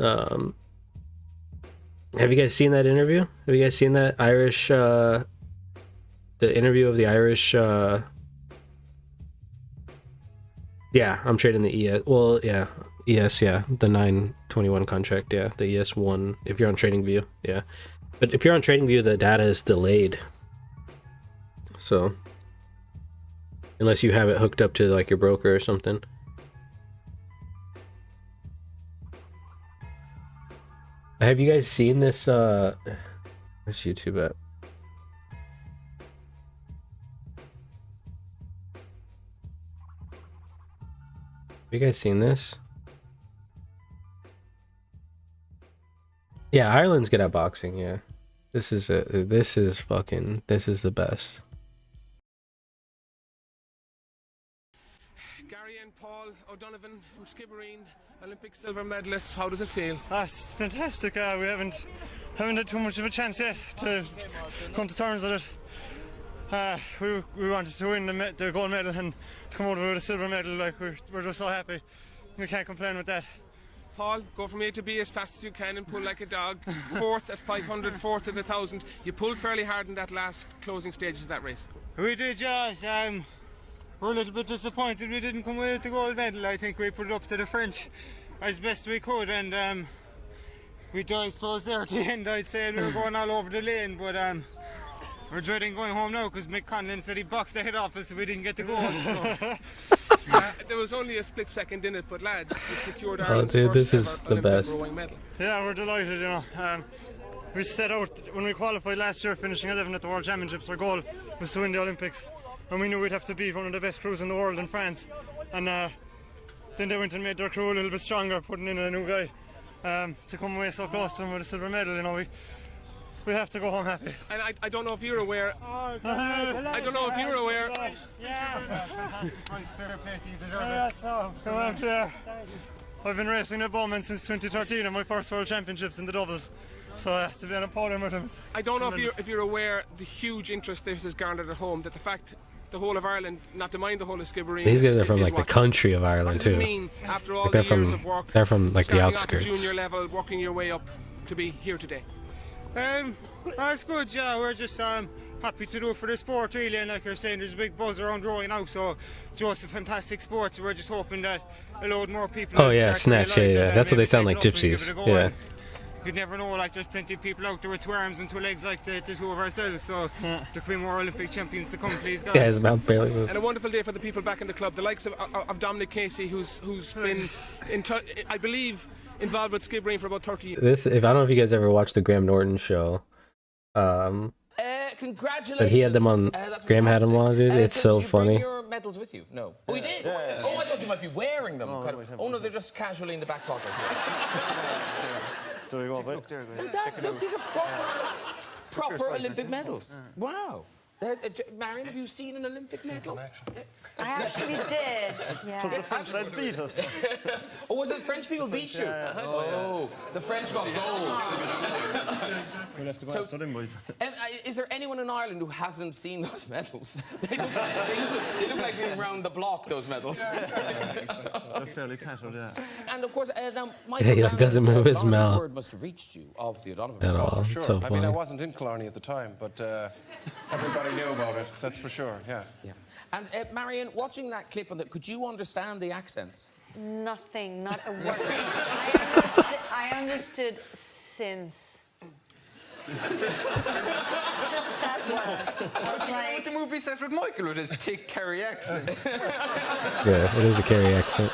Speaker 1: Have you guys seen that interview? Have you guys seen that Irish, the interview of the Irish, yeah, I'm trading the ES, well, yeah, ES, yeah, the 921 contract, yeah, the ES1, if you're on TradingView, yeah. But if you're on TradingView, the data is delayed. So, unless you have it hooked up to like your broker or something. Have you guys seen this, where's YouTube at? Have you guys seen this? Yeah, Ireland's good at boxing, yeah. This is it. This is the best.
Speaker 5: Gary and Paul O'Donovan from Skibbereen, Olympic silver medalists. How does it feel?
Speaker 6: It's fantastic. We haven't had too much of a chance yet to come to terms with it. We wanted to win the gold medal and to come out with a silver medal. Like we're just so happy. We can't complain with that.
Speaker 5: Paul, go from A to B as fast as you can and pull like a dog. Fourth at 500, fourth at 1,000. You pulled fairly hard in that last closing stages of that race.
Speaker 6: We did, yeah. We're a little bit disappointed we didn't come away with the gold medal. I think we put it up to the French as best we could, and we died close there at the end. I'd say we were going all over the lane, but we're dreading going home now because Mick Conlon said he boxed the head off us if we didn't get the gold. So.
Speaker 5: There was only a split second in it, but lads, you secured our
Speaker 1: Oh, dude, this is the best.
Speaker 5: medal.
Speaker 6: Yeah, we're delighted, you know. We set out when we qualified last year, finishing 11 at the World Championships. Our goal was to win the Olympics, and we knew we'd have to beat one of the best crews in the world in France. And then they went and made their crew a little bit stronger, putting in a new guy to come away so close to him with a silver medal. You know, we have to go home happy.
Speaker 5: And I don't know if you're aware. I don't know if you're aware.
Speaker 6: I've been racing at Bowman since 2013 and my first World Championships in the doubles. So to be on a podium with him.
Speaker 5: I don't know if you're aware the huge interest this has garnered at home. That the fact the whole of Ireland, not to mind the whole of Skibbereen.
Speaker 1: These guys are from like the country of Ireland too.
Speaker 5: Mean, after all
Speaker 1: like
Speaker 5: the years of work,
Speaker 1: they're from like the outskirts.
Speaker 5: Junior level, working your way up to be here today.
Speaker 6: It's good, yeah. We're just happy to do it for the sport, really. And like you're saying, there's a big buzz around rowing now, so it's a fantastic sport. So we're just hoping that a load more people.
Speaker 1: Oh yeah, snatch, yeah. That's what they sound like, gypsies. Yeah.
Speaker 6: You'd never know, like there's plenty of people out there with 2 arms and 2 legs like the two of ourselves, so there could be more Olympic champions to come, please God.
Speaker 1: Yeah, his mouth barely moves.
Speaker 5: And a wonderful day for the people back in the club, the likes of Dominic Casey, who's been, I believe, involved with Skibbereen for about 30 years.
Speaker 1: This, if I don't know if you guys ever watched the Graham Norton show,
Speaker 7: congratulations.
Speaker 1: but he had them on, Graham had them on, dude. It's so funny.
Speaker 7: Did you bring your medals with you? No. Oh, you did? Yeah. Oh, I thought you might be wearing them. Oh, no, they're just casually in the back pocket.
Speaker 6: There you go,
Speaker 7: look, these are proper Olympic medals. Wow. Marion, have you seen an Olympic medal?
Speaker 8: I actually did. Yeah.
Speaker 6: The French lads beat us.
Speaker 7: Oh, was it French people beat you? Oh, the French got gold.
Speaker 6: We'll have to go after them, boys.
Speaker 7: Is there anyone in Ireland who hasn't seen those medals? they look like being round the block, those medals.
Speaker 6: They're fairly tattered, yeah.
Speaker 7: And of course, now Michael
Speaker 1: Yeah, he doesn't move his mouth.
Speaker 7: Word must have reached you of the O'Donovan
Speaker 1: at all.
Speaker 9: For sure.
Speaker 1: So
Speaker 9: I mean, I wasn't in Killarney at the time, but everybody knew about it. That's for sure. Yeah.
Speaker 7: And Marion, watching that clip on could you understand the accents?
Speaker 8: Nothing, not a word. I understood since. Just that one. I was like...
Speaker 10: The movie set with Michael with his thick Kerry accent.
Speaker 1: Yeah, it is a Kerry accent.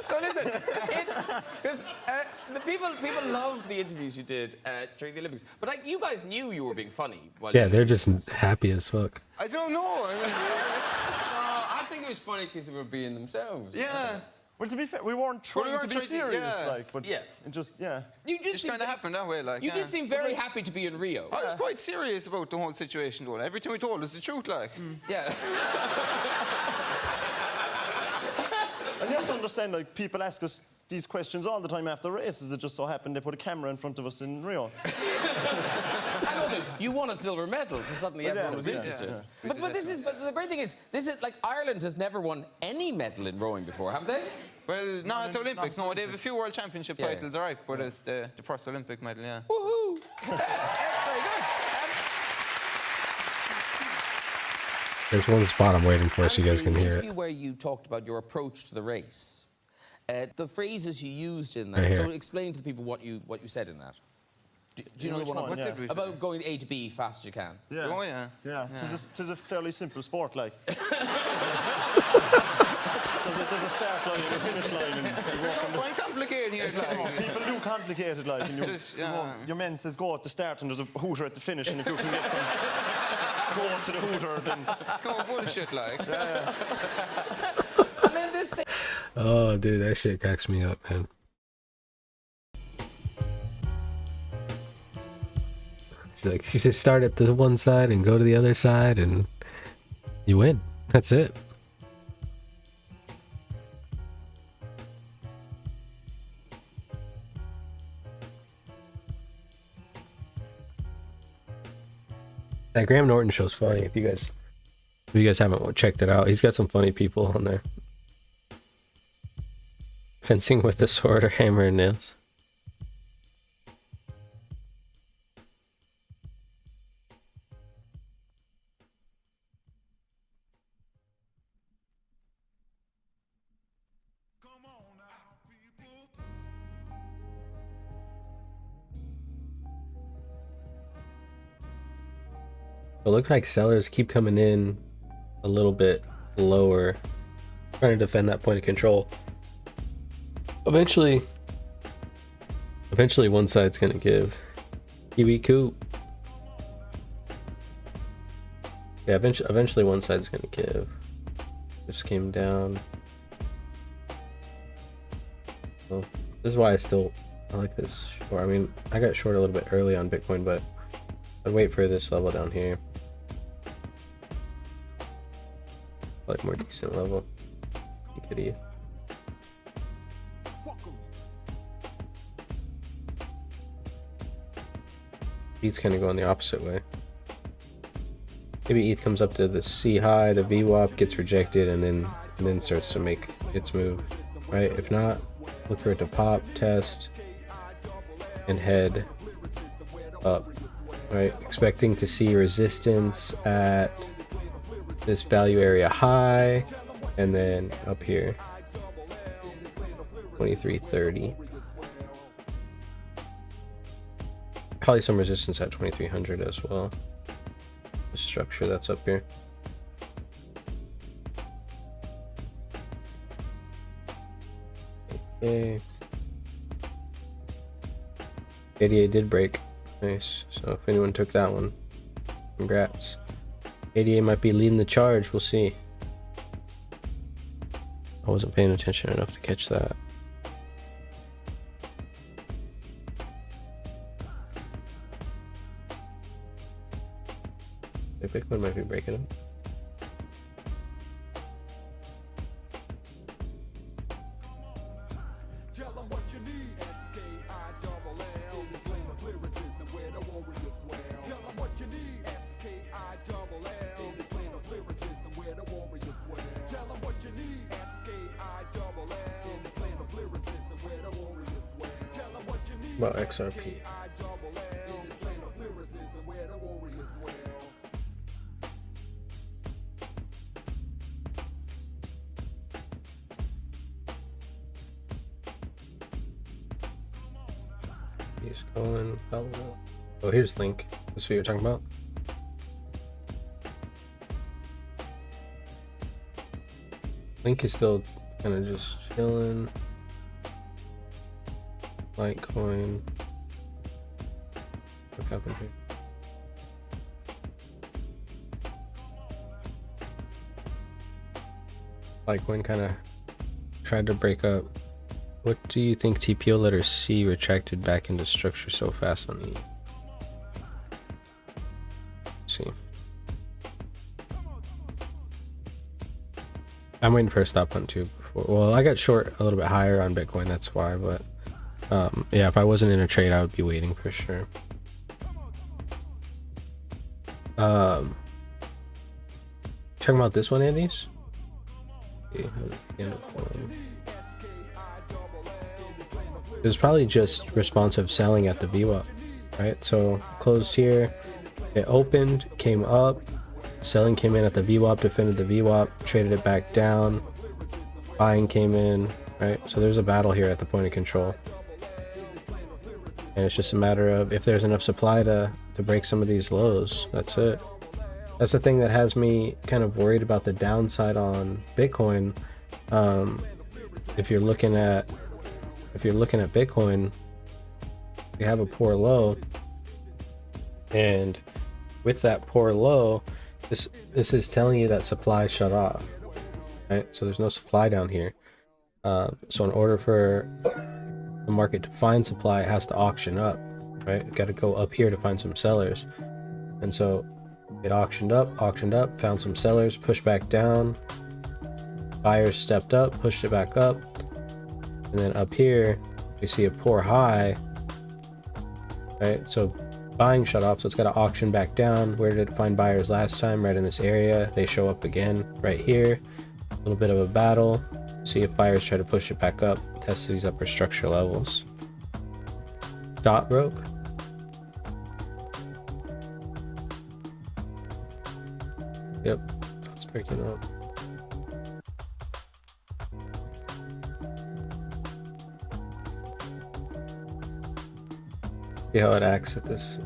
Speaker 7: So listen, because the people loved the interviews you did during the Olympics, but like you guys knew you were being funny.
Speaker 1: Yeah, they're just happy as fuck.
Speaker 10: I don't know.
Speaker 7: I think it was funny because they were being themselves.
Speaker 10: Yeah.
Speaker 6: Well, to be fair, we weren't trying to be serious,
Speaker 10: like,
Speaker 6: but
Speaker 7: yeah.
Speaker 6: it just, yeah.
Speaker 7: You did
Speaker 10: just kind of happened that way, like.
Speaker 7: You did seem very happy to be in Rio.
Speaker 10: I was quite serious about the whole situation, though. Everything we told us the truth, like.
Speaker 7: Yeah.
Speaker 6: And you have to understand, like, people ask us these questions all the time after races. It just so happened they put a camera in front of us in Rio.
Speaker 7: And also, you won a silver medal, so suddenly everyone was interested.
Speaker 6: Yeah.
Speaker 7: But the great thing is, this is like Ireland has never won any medal in rowing before, have they?
Speaker 10: Well, not at the Olympics. No, they have a few World Championship titles, all right, but it's the first Olympic medal, yeah.
Speaker 7: Woohoo! Very good.
Speaker 1: There's one spot I'm waiting for so you guys can hear it.
Speaker 7: The interview where you talked about your approach to the race, the phrases you used in that.
Speaker 1: Right,
Speaker 7: so explain to the people what you said in that. Do you know what did we say? About going A to B fast as you can.
Speaker 6: Yeah.
Speaker 10: Oh, yeah.
Speaker 6: Yeah, tis a fairly simple sport, like. There's a start line and a finish line. And you walk on the...
Speaker 10: Quite complicated, like.
Speaker 6: People do complicate it, like. And your man says go at the start and there's a hooter at the finish, and if you can get from go to the hooter, then...
Speaker 10: Go bullshit, like.
Speaker 6: Yeah.
Speaker 7: And then this thing...
Speaker 1: Oh, dude, that shit cracks me up, man. She's like, you just start at the one side and go to the other side and you win. That's it. That Graham Norton show's funny. If you guys haven't checked it out, he's got some funny people on there. Fencing with a sword or hammer and nails. It looks like sellers keep coming in a little bit lower, trying to defend that point of control. Eventually one side's gonna give. Kiwi Coop. Yeah, eventually one side's gonna give. Just came down. Well, this is why I like this short. I mean, I got short a little bit early on Bitcoin, but I'd wait for this level down here. Like more decent level. You could eat. ETH's kind of going the opposite way. Maybe ETH comes up to the C high, the VWAP gets rejected, and then starts to make its move, right? If not, look for it to pop, test, and head up, right? Expecting to see resistance at this value area high, and then up here, 2330. Probably some resistance at 2300 as well. The structure that's up here. Okay. 88 did break. Nice. So if anyone took that one, congrats. 88 might be leading the charge. We'll see. I wasn't paying attention enough to catch that. Bitcoin might be breaking up. About XRP. He's going. Oh, here's Link. That's what you're talking about. Link is still kind of just chilling. Litecoin. What happened here? Litecoin kind of tried to break up. What do you think TPO letter C retracted back into structure so fast on E? Let's see. I'm waiting for a stop hunt too before. Well, I got short a little bit higher on Bitcoin, that's why, but yeah, if I wasn't in a trade, I would be waiting for sure. Talking about this one, Andy's? Okay, it was probably just responsive selling at the VWAP, right? So closed here, it opened, came up, selling came in at the VWAP, defended the VWAP, traded it back down, buying came in, right? So there's a battle here at the point of control. And it's just a matter of if there's enough supply to break some of these lows. That's it. That's the thing that has me kind of worried about the downside on Bitcoin. If you're looking at Bitcoin, you have a poor low, and with that poor low, this is telling you that supply shut off, right? So there's no supply down here. So in order for the market to find supply, it has to auction up, right? You got to go up here to find some sellers, and so it auctioned up, found some sellers, pushed back down, buyers stepped up, pushed it back up, and then up here we see a poor high, right? So buying shut off, so it's got to auction back down. Where did it find buyers last time? Right in this area. They show up again right here. A little bit of a battle. See if buyers try to push it back up, test these upper structure levels. Dot broke. Yep, it's breaking up. See how it acts at this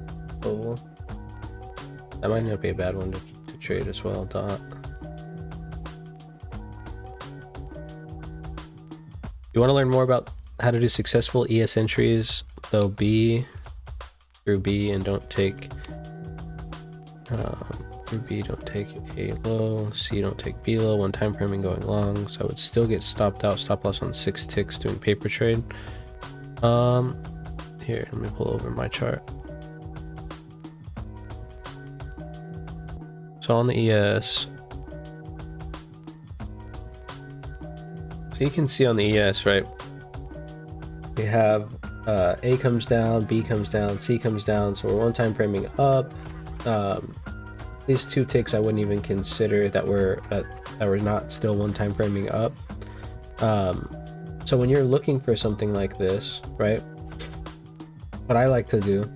Speaker 1: level. That might not be a bad one to trade as well. Dot. You want to learn more about how to do successful ES entries, though B through B, and don't take through B, don't take A low, C don't take B low, one time framing going long, so I would still get stopped out, stop loss on 6 ticks doing paper trade. Here, let me pull over my chart. So on the ES, so you can see on the ES, right, we have A comes down, B comes down, C comes down, so we're one time framing up. These 2 ticks I wouldn't even consider that we're not still one time framing up. So when you're looking for something like this, right, what I like to do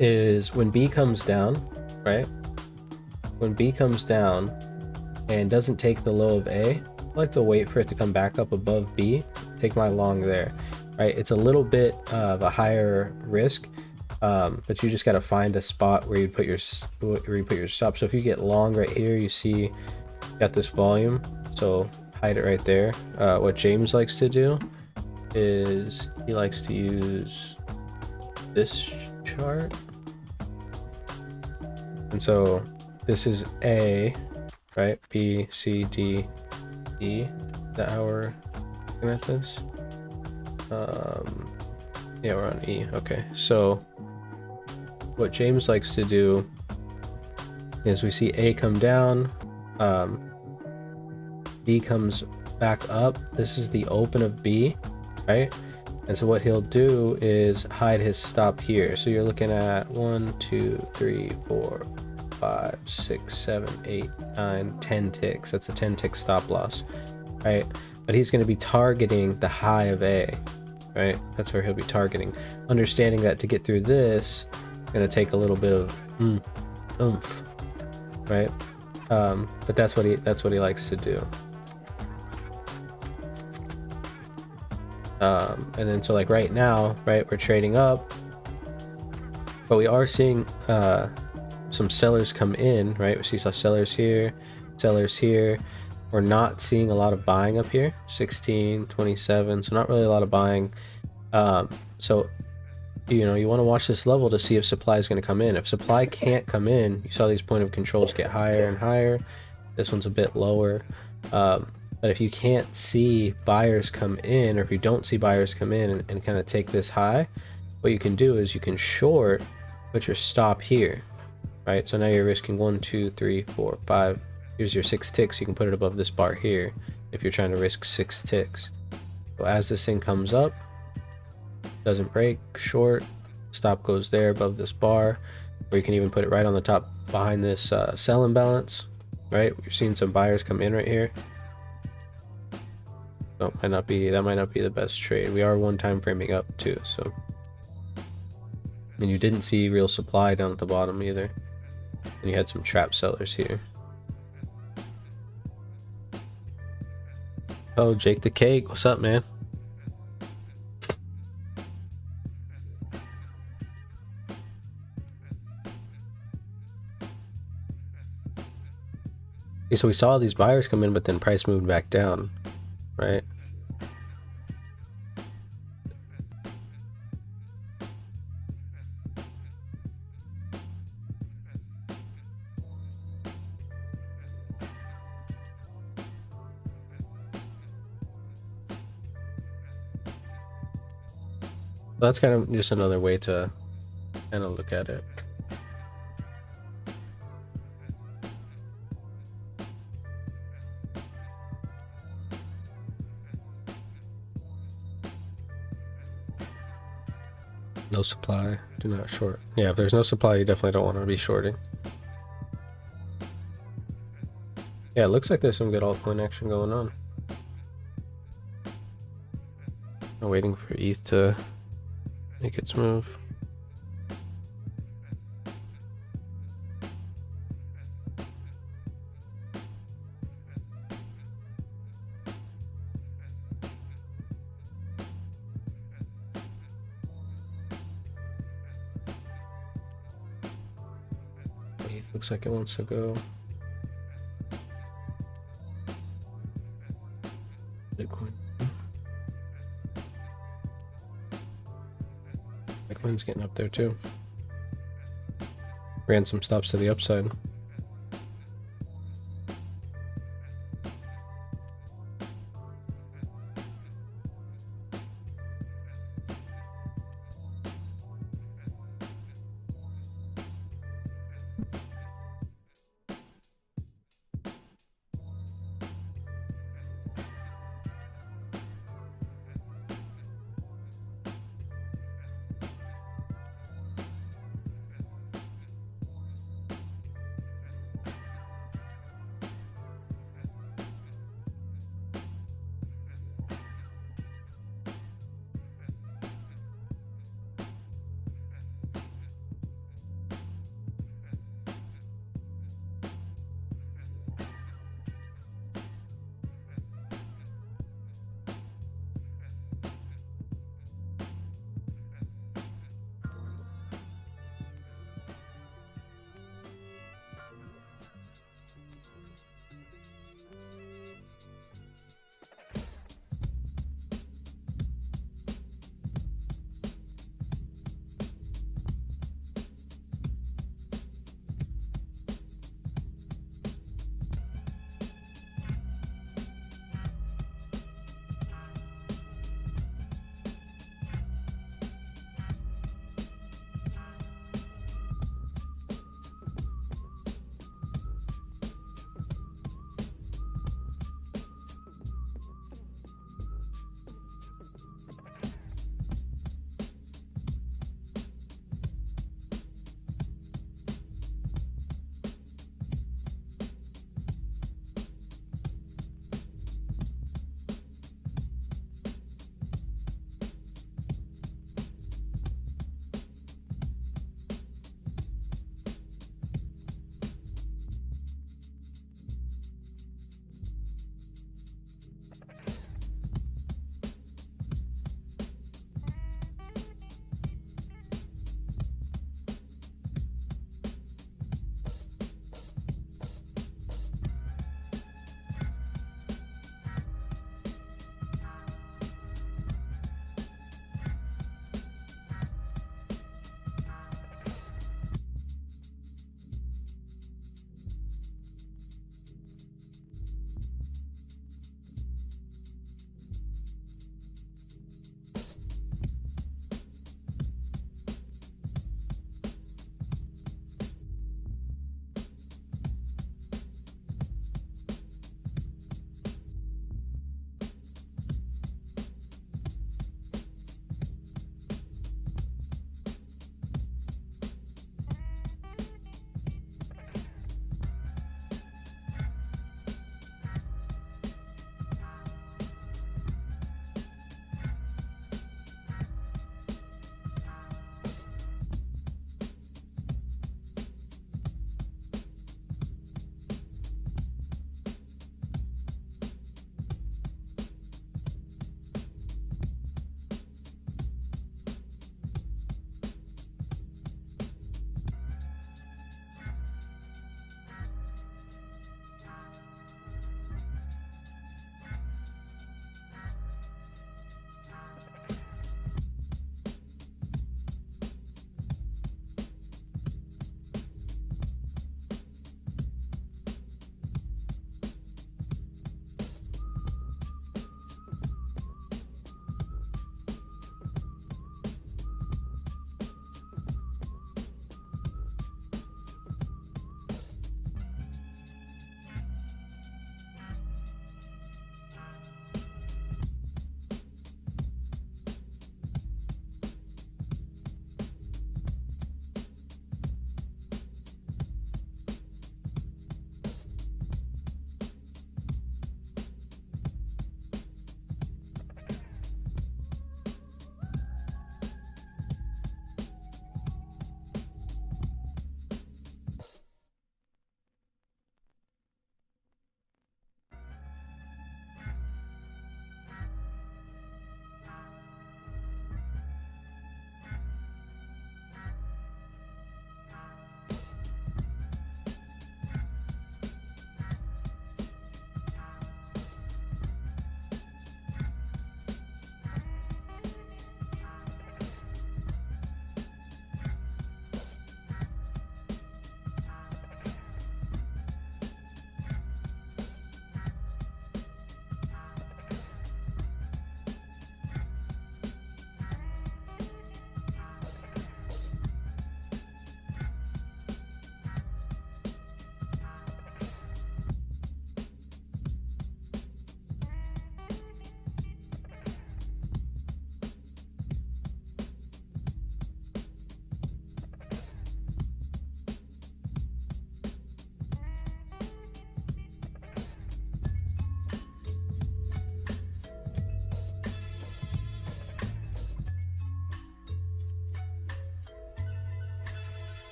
Speaker 1: is when B comes down, right, when B comes down and doesn't take the low of A, I like to wait for it to come back up above B, take my long there, right? It's a little bit of a higher risk, but you just got to find a spot where you put your stop. So if you get long right here, you see you got this volume, so hide it right there. What James likes to do is he likes to use this chart, and so this is A, right? B, C, D, E. Is that how we're looking at this? Yeah, we're on E. Okay, so what James likes to do is we see A come down, B comes back up. This is the open of B, right? And so what he'll do is hide his stop here. So you're looking at 1, 2, 3, 4, 5, 6, 7, 8, 9, 10 ticks. That's a 10 tick stop loss, right? But he's going to be targeting the high of A, right? That's where he'll be targeting. Understanding that to get through this, going to take a little bit of oomph, right? But that's what he likes to do. And then so like right now, right, we're trading up, but we are seeing some sellers come in, right? We see some sellers here, sellers here. We're not seeing a lot of buying up here, 16, 27, so not really a lot of buying. So you know, you want to watch this level to see if supply is going to come in. If supply can't come in, you saw these point of controls get higher and higher. This one's a bit lower. But if you can't see buyers come in, or if you don't see buyers come in and kind of take this high, what you can do is you can short, put your stop here, right? So now you're risking 1, 2, 3, 4, 5. Here's your 6 ticks. You can put it above this bar here if you're trying to risk 6 ticks. So as this thing comes up, doesn't break, short, stop goes there above this bar, or you can even put it right on the top behind this sell imbalance, right? You're seeing some buyers come in right here. So that might not be the best trade. We are one time framing up too, so. And you didn't see real supply down at the bottom either. And you had some trap sellers here. Oh, Jake the Cake, what's up, man? Okay, so we saw these buyers come in, but then price moved back down, right? That's kind of just another way to kind of look at it. No supply, do not short. Yeah, if there's no supply, you definitely don't want to be shorting. Yeah, it looks like there's some good altcoin action going on. I'm waiting for ETH to make its move. ETH looks like it wants to go. Bitcoin. Bitcoin's getting up there too. Ran some stops to the upside.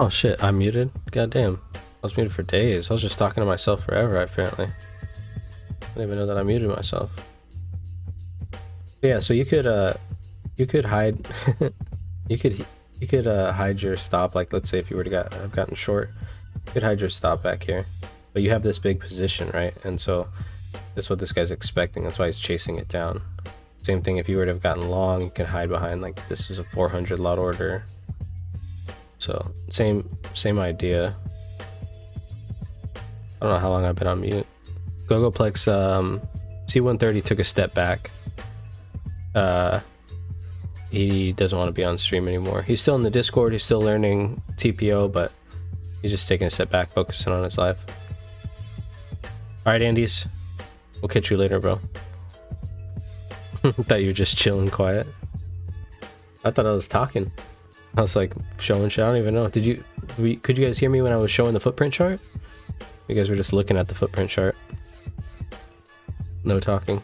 Speaker 1: Oh shit, I'm muted? Goddamn. I was muted for days. I was just talking to myself forever, apparently. I didn't even know that I muted myself. But yeah, so you could hide you could hide your stop, like let's say if you were to have gotten short, you could hide your stop back here. But you have this big position, right? And so that's what this guy's expecting. That's why he's chasing it down. Same thing if you were to have gotten long, you can hide behind, like this is a 400 lot order. So same idea. I don't know how long I've been on mute. Gogoplex C130 took a step back. He doesn't want to be on stream anymore. He's still in the Discord, he's still learning TPO, but he's just taking a step back, focusing on his life. Alright, Andes. We'll catch you later, bro. Thought you were just chilling quiet. I thought I was talking. I was like showing shit. I don't even know. Could you guys hear me when I was showing the footprint chart? You guys were just looking at the footprint chart. No talking.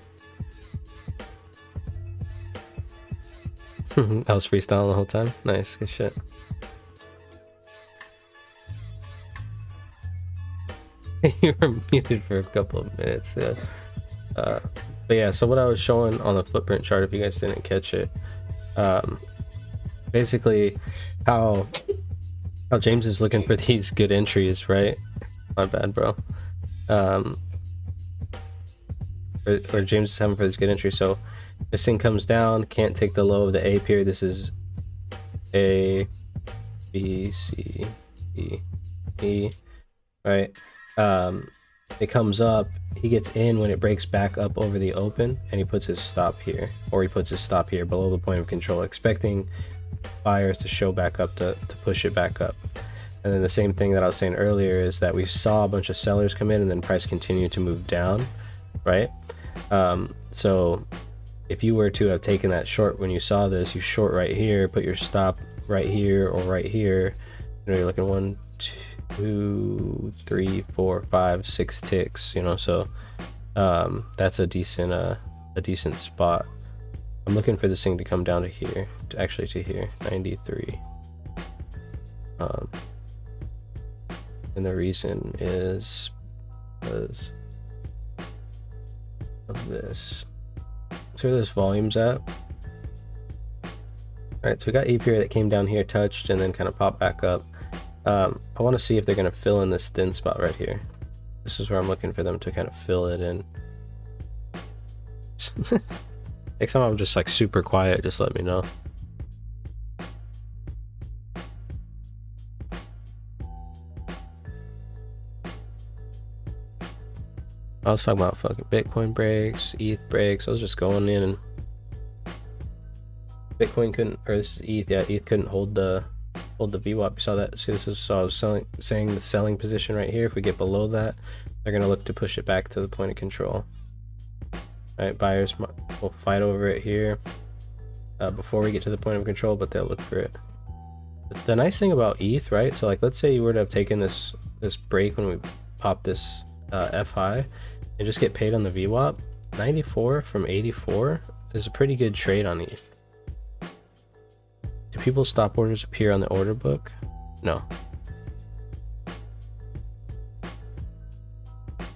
Speaker 1: I was freestyling the whole time. Nice, good shit. You were muted for a couple of minutes, yeah. But yeah, so what I was showing on the footprint chart, if you guys didn't catch it, basically how James is looking for these good entries, right? My bad, bro. Or James is having for this good entry. So this thing comes down, can't take the low of the A period. This is A, B, C, D, E, right? It comes up, he gets in when it breaks back up over the open, and he puts his stop here, or he puts his stop here below the point of control, expecting buyers to show back up to push it back up. And then the same thing that I was saying earlier is that we saw a bunch of sellers come in and then price continued to move down, right? So if you were to have taken that short when you saw this, you short right here, put your stop right here or right here, you know, you're looking 1, 2, 3, 4, 5, 6 ticks, you know, so that's a decent spot. I'm looking for this thing to come down to here, actually to here, 93. And the reason is because of this. So where this volume's at. Alright, so we got E period that came down here, touched, and then kind of popped back up. I want to see if they're going to fill in this thin spot right here. This is where I'm looking for them to kind of fill it in. Next time I'm just like super quiet, just let me know. I was talking about fucking Bitcoin breaks, ETH breaks. I was just going in and Bitcoin couldn't, or this is ETH, yeah, ETH couldn't hold the VWAP. You saw that? See, this is, so I was saying the selling position right here. If we get below that, they're gonna look to push it back to the point of control. All right, buyers will fight over it here before we get to the point of control, but they'll look for it. But the nice thing about ETH, right? So like, let's say you were to have taken this break when we popped this F high and just get paid on the VWAP. 94 from 84 is a pretty good trade on ETH. Do people's stop orders appear on the order book? No.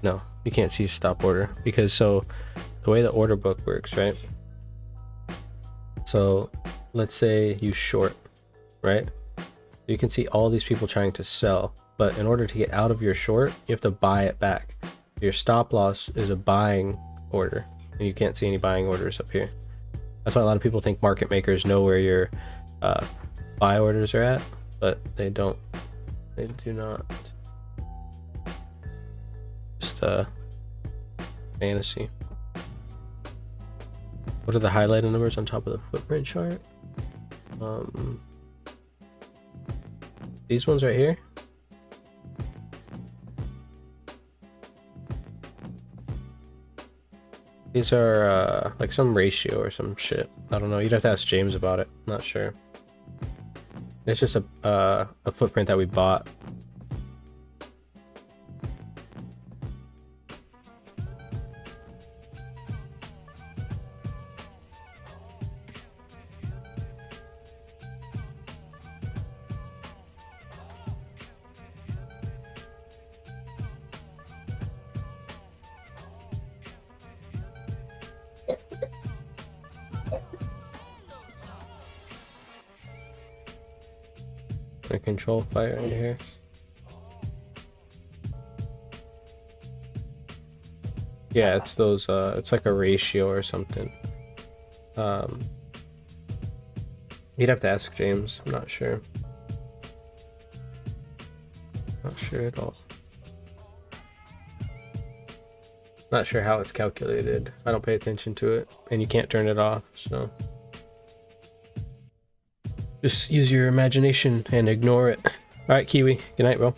Speaker 1: No, you can't see stop order because so the way the order book works, right? So let's say you short, right? You can see all these people trying to sell, but in order to get out of your short, you have to buy it back. Your stop loss is a buying order, and you can't see any buying orders up here. That's why a lot of people think market makers know where your buy orders are at, but they don't. They do not. Just fantasy. What are the highlighted numbers on top of the footprint chart? These ones right here. These are like some ratio or some shit. I don't know. You'd have to ask James about it. I'm not sure. It's just a footprint that we bought. point of control fight right here. Yeah, it's those, it's like a ratio or something. You'd have to ask James, I'm not sure. Not sure at all. Not sure how it's calculated. I don't pay attention to it, and you can't turn it off, so. Just use your imagination and ignore it. Alright, Kiwi, good night, bro.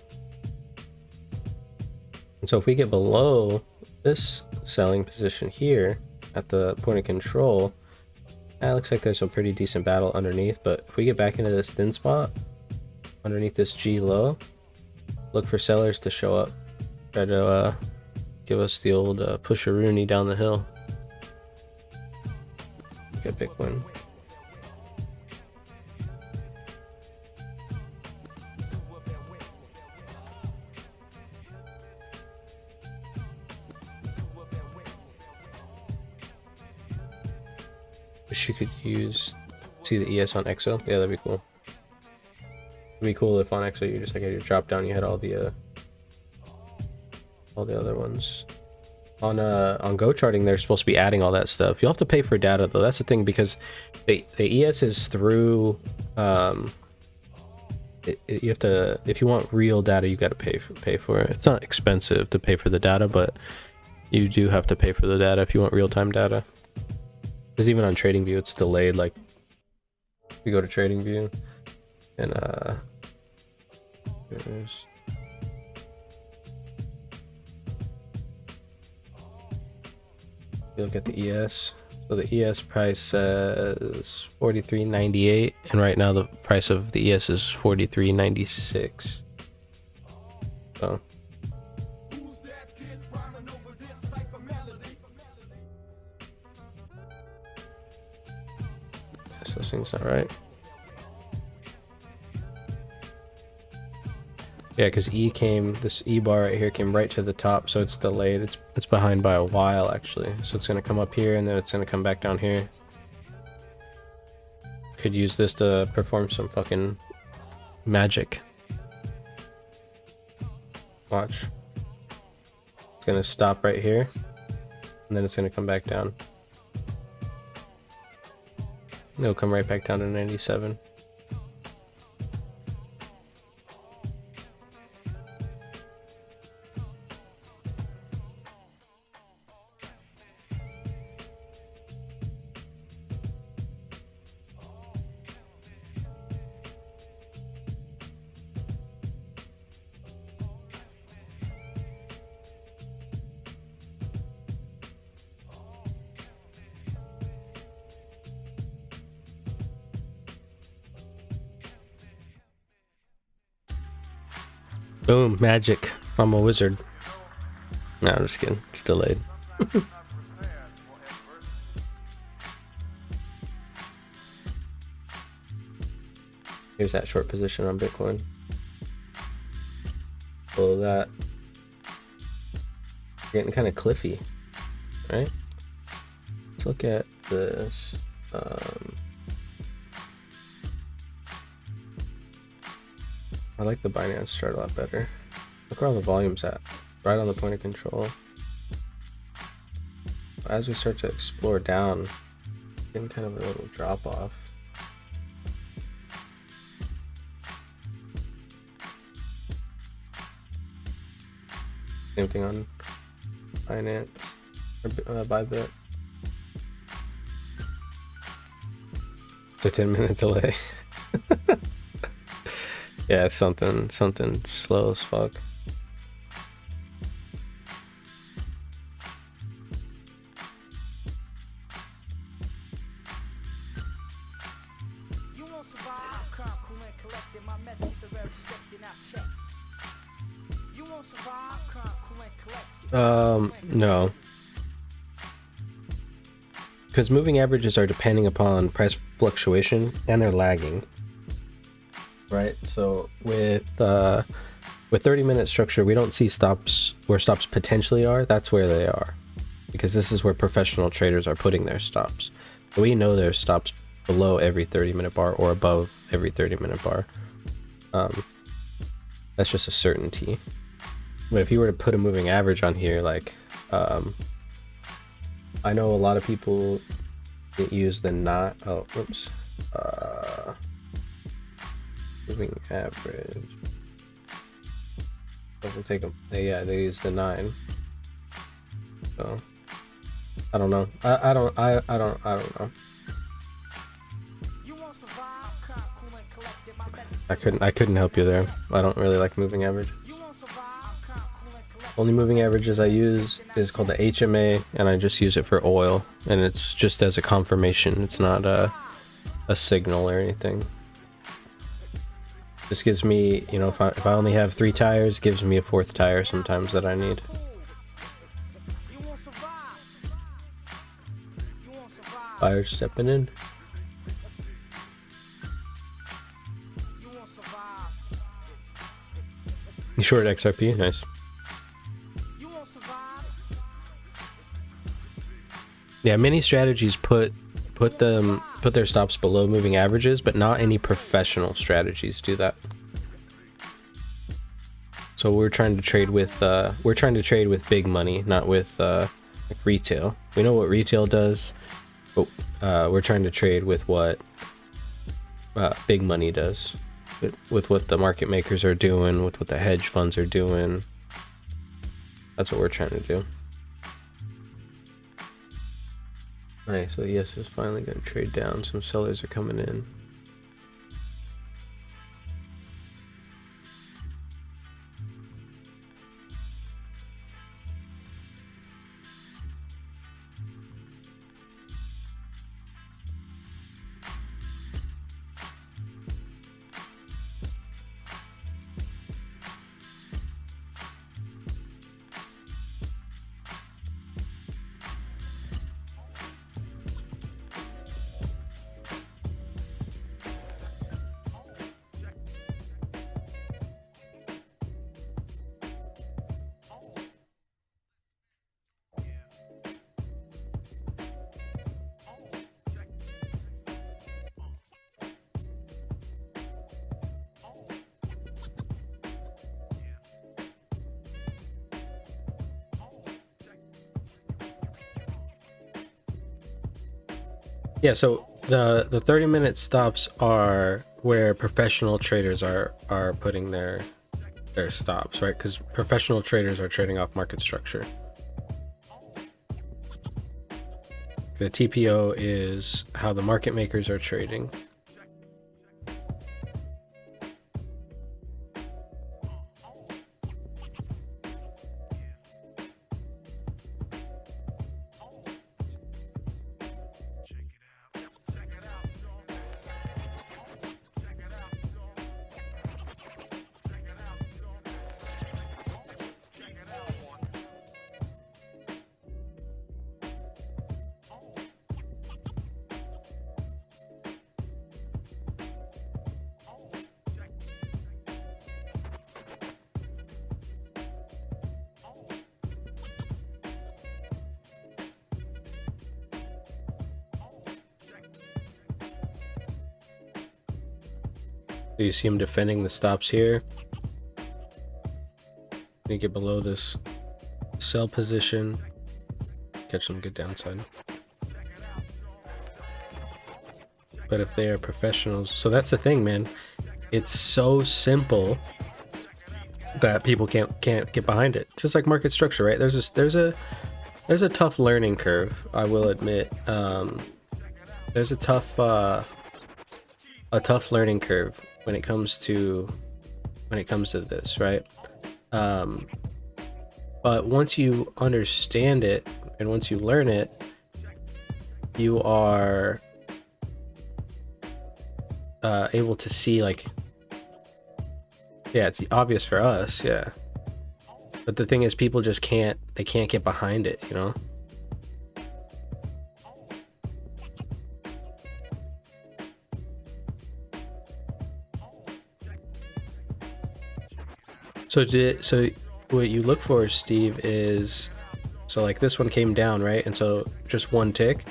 Speaker 1: And so if we get below this selling position here at the point of control, it looks like there's a pretty decent battle underneath, but if we get back into this thin spot underneath this G low, look for sellers to show up, try to give us the old push-a-rooney down the hill. Get Bitcoin. Wish you could see the ES on EXO. Yeah, that'd be cool. It'd be cool if on EXO you just like had your drop down, you had all the other ones. On Go charting, they're supposed to be adding all that stuff. You'll have to pay for data though. That's the thing, because the ES is through. You have to, if you want real data, you got to pay for it. It's not expensive to pay for the data, but you do have to pay for the data if you want real-time data. Because even on TradingView, it's delayed. Like, you go to TradingView, and you look at the ES. So the ES price says 43.98, and right now the price of the ES is 43.96. So. So this thing's not right. Yeah, because this E bar right here came right to the top, so it's delayed. It's behind by a while actually. So it's gonna come up here and then it's gonna come back down here. Could use this to perform some fucking magic. Watch. It's gonna stop right here, and then it's gonna come back down. It'll come right back down to 97. Boom, magic. I'm a wizard. No, I'm just kidding. It's delayed. Here's that short position on Bitcoin. Below that. Getting kind of cliffy, right? Let's look at this. I like the Binance chart a lot better. Look where all the volume's at. Right on the point of control. As we start to explore down, getting kind of a little drop off. Same thing on Binance or Bybit. The 10-minute delay. Yeah, it's something slow as fuck. No. Because moving averages are depending upon price fluctuation and they're lagging. Right, so with 30-minute structure, we don't see stops where stops potentially are. That's where they are, because this is where professional traders are putting their stops. So we know there's stops below every 30-minute bar or above every 30-minute bar. That's just a certainty. But if you were to put a moving average on here, like I know a lot of people use the moving average. Doesn't take them. They use the 9. So I don't know. I don't know. I couldn't help you there. I don't really like moving average. Only moving averages I use is called the HMA, and I just use it for oil, and it's just as a confirmation. It's not a signal or anything. This gives me, you know, if I only have 3 tires, gives me a 4th tire sometimes that I need. Fire stepping in. You short XRP, nice. Yeah, many strategies put their stops below moving averages, but not any professional strategies do that. So we're trying to trade with big money, not with like retail. We know what retail does, but we're trying to trade with what big money does, with what the market makers are doing, with what the hedge funds are doing. That's what we're trying to do. Alright, so yes, it's finally going to trade down. Some sellers are coming in. Yeah, so the 30-minute stops are where professional traders are putting their stops, right? Because professional traders are trading off market structure. The TPO is how the market makers are trading. So you see him defending the stops here. You get below this sell position, catch some good downside. But if they are professionals, so that's the thing, man. It's so simple that people can't get behind it. Just like market structure, right? There's a tough learning curve, I will admit. There's a tough learning curve when it comes to this, right? But once you understand it and once you learn it, you are able to see, like, yeah, it's obvious for us, yeah. But the thing is, people just can't get behind it, you know? So what you look for, Steve, is, so like this one came down, right? And so just one tick,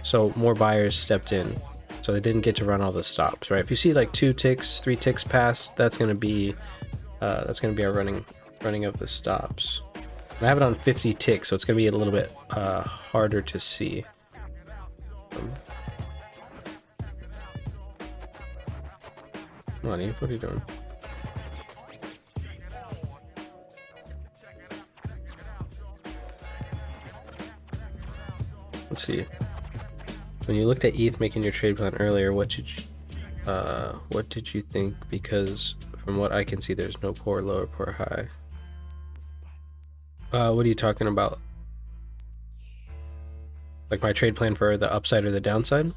Speaker 1: so more buyers stepped in. So they didn't get to run all the stops, right? If you see like 2 ticks, 3 ticks past, that's gonna be our running of the stops. And I have it on 50 ticks, so it's gonna be a little bit harder to see. Come on, Eve, what are you doing? Let's see. When you looked at ETH making your trade plan earlier, what did you think? Because from what I can see, there's no poor low or poor high. What are you talking about? Like my trade plan for the upside or the downside?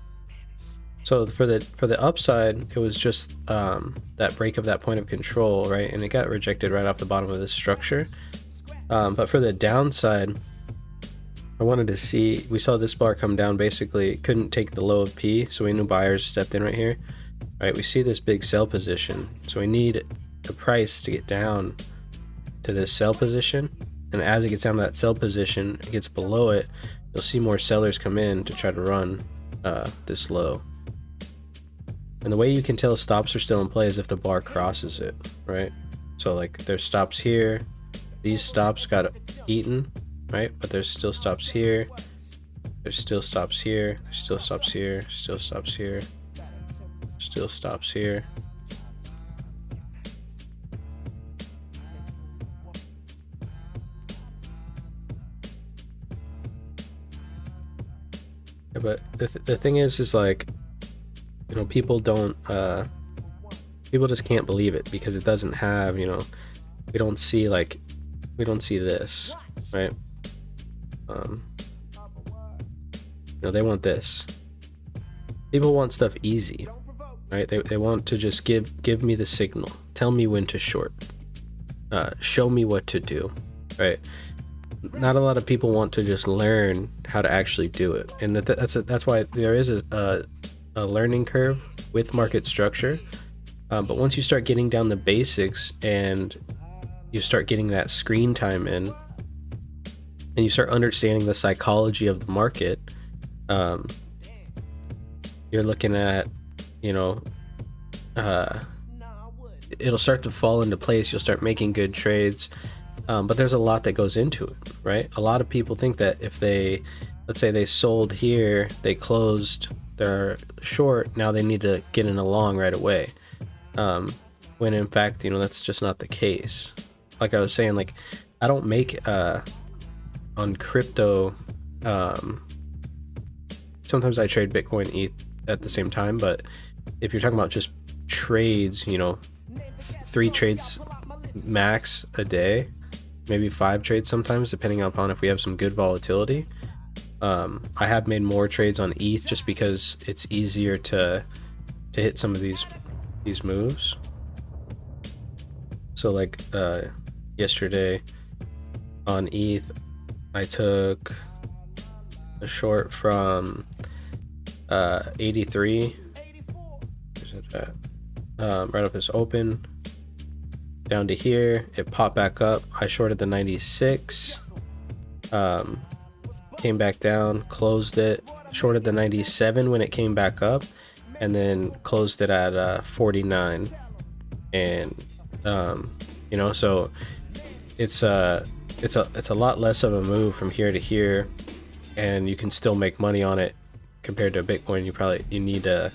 Speaker 1: So for the upside, it was just that break of that point of control, right? And it got rejected right off the bottom of this structure. But for the downside, I wanted to see, we saw this bar come down, basically couldn't take the low of P, so we knew buyers stepped in right here. All right, we see this big sell position, so we need the price to get down to this sell position, and as it gets down to that sell position, it gets below it, you'll see more sellers come in to try to run this low. And the way you can tell stops are still in play is if the bar crosses it, right? So like there's stops here, these stops got eaten, right? But there's still stops here, there's still stops here, there's still stops here, still stops here, still stops here. Yeah, but the thing is like, you know, people don't people just can't believe it because it doesn't have, you know, we don't see this, right? You know, they want this. People want stuff easy, right? They want to just give me the signal, tell me when to short, show me what to do, right? Not a lot of people want to just learn how to actually do it, and that's why there is a learning curve with market structure. But once you start getting down the basics and you start getting that screen time in, and you start understanding the psychology of the market, you're looking at, you know, it'll start to fall into place. You'll start making good trades. But there's a lot that goes into it, right? A lot of people think that if they, let's say they sold here, they closed their short, now they need to get in a long right away. When in fact, you know, that's just not the case. Like I was saying, like I don't make on crypto, sometimes I trade Bitcoin, ETH at the same time, but if you're talking about just trades, you know, 3 trades max a day, maybe 5 trades sometimes, depending upon if we have some good volatility. I have made more trades on ETH just because it's easier to hit some of these moves. So like yesterday on ETH, I took a short from 83. Where's it at? Right off this open down to here, it popped back up. I shorted the 96, came back down, closed it, shorted the 97 when it came back up, and then closed it at 49. And you know, so it's a lot less of a move from here to here, and you can still make money on it compared to Bitcoin. You need a,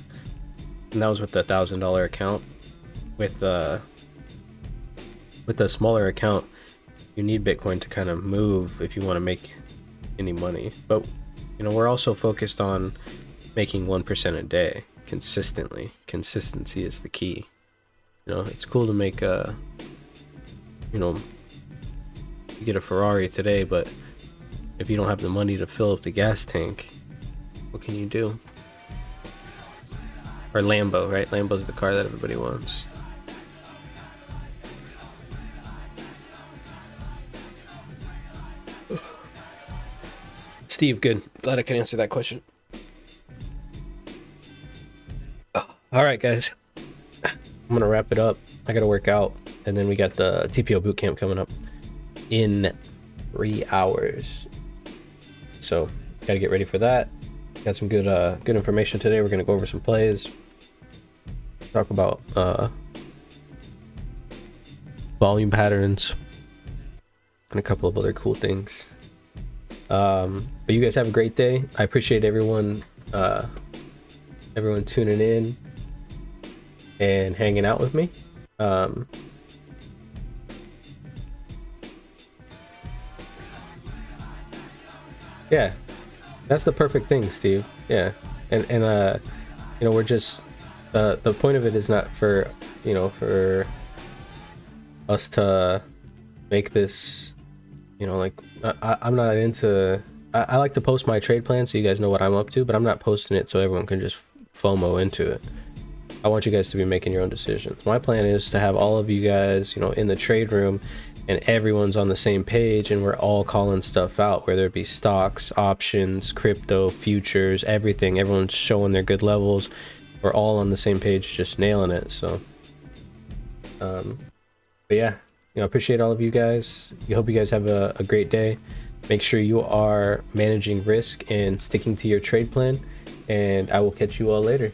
Speaker 1: and that was with the $1,000 account. With the smaller account, you need Bitcoin to kind of move if you want to make any money. But you know, we're also focused on making 1% a day consistently. Consistency is the key. You know, it's cool to make you know, you get a Ferrari today, but if you don't have the money to fill up the gas tank, what can you do? Or Lambo, right? Lambo's the car that everybody wants. Steve, good. Glad I can answer that question. All right, guys. I'm going to wrap it up. I got to work out. And then we got the TPO Bootcamp coming up in 3 hours. So, got to get ready for that. Got some good information today. We're gonna go over some plays, talk about volume patterns, and a couple of other cool things. But you guys have a great day. I appreciate everyone tuning in and hanging out with me. Yeah, that's the perfect thing, Steve. Yeah, and you know, we're just the point of it is not for, you know, for us to make this, you know, like I'm not into. I like to post my trade plan so you guys know what I'm up to, but I'm not posting it so everyone can just FOMO into it. I want you guys to be making your own decisions. My plan is to have all of you guys, you know, in the trade room, and everyone's on the same page, and we're all calling stuff out, whether it be stocks, options, crypto, futures, everything. Everyone's showing their good levels. We're all on the same page, just nailing it. So, but yeah, you know, appreciate all of you guys. I hope you guys have a great day. Make sure you are managing risk and sticking to your trade plan, and I will catch you all later.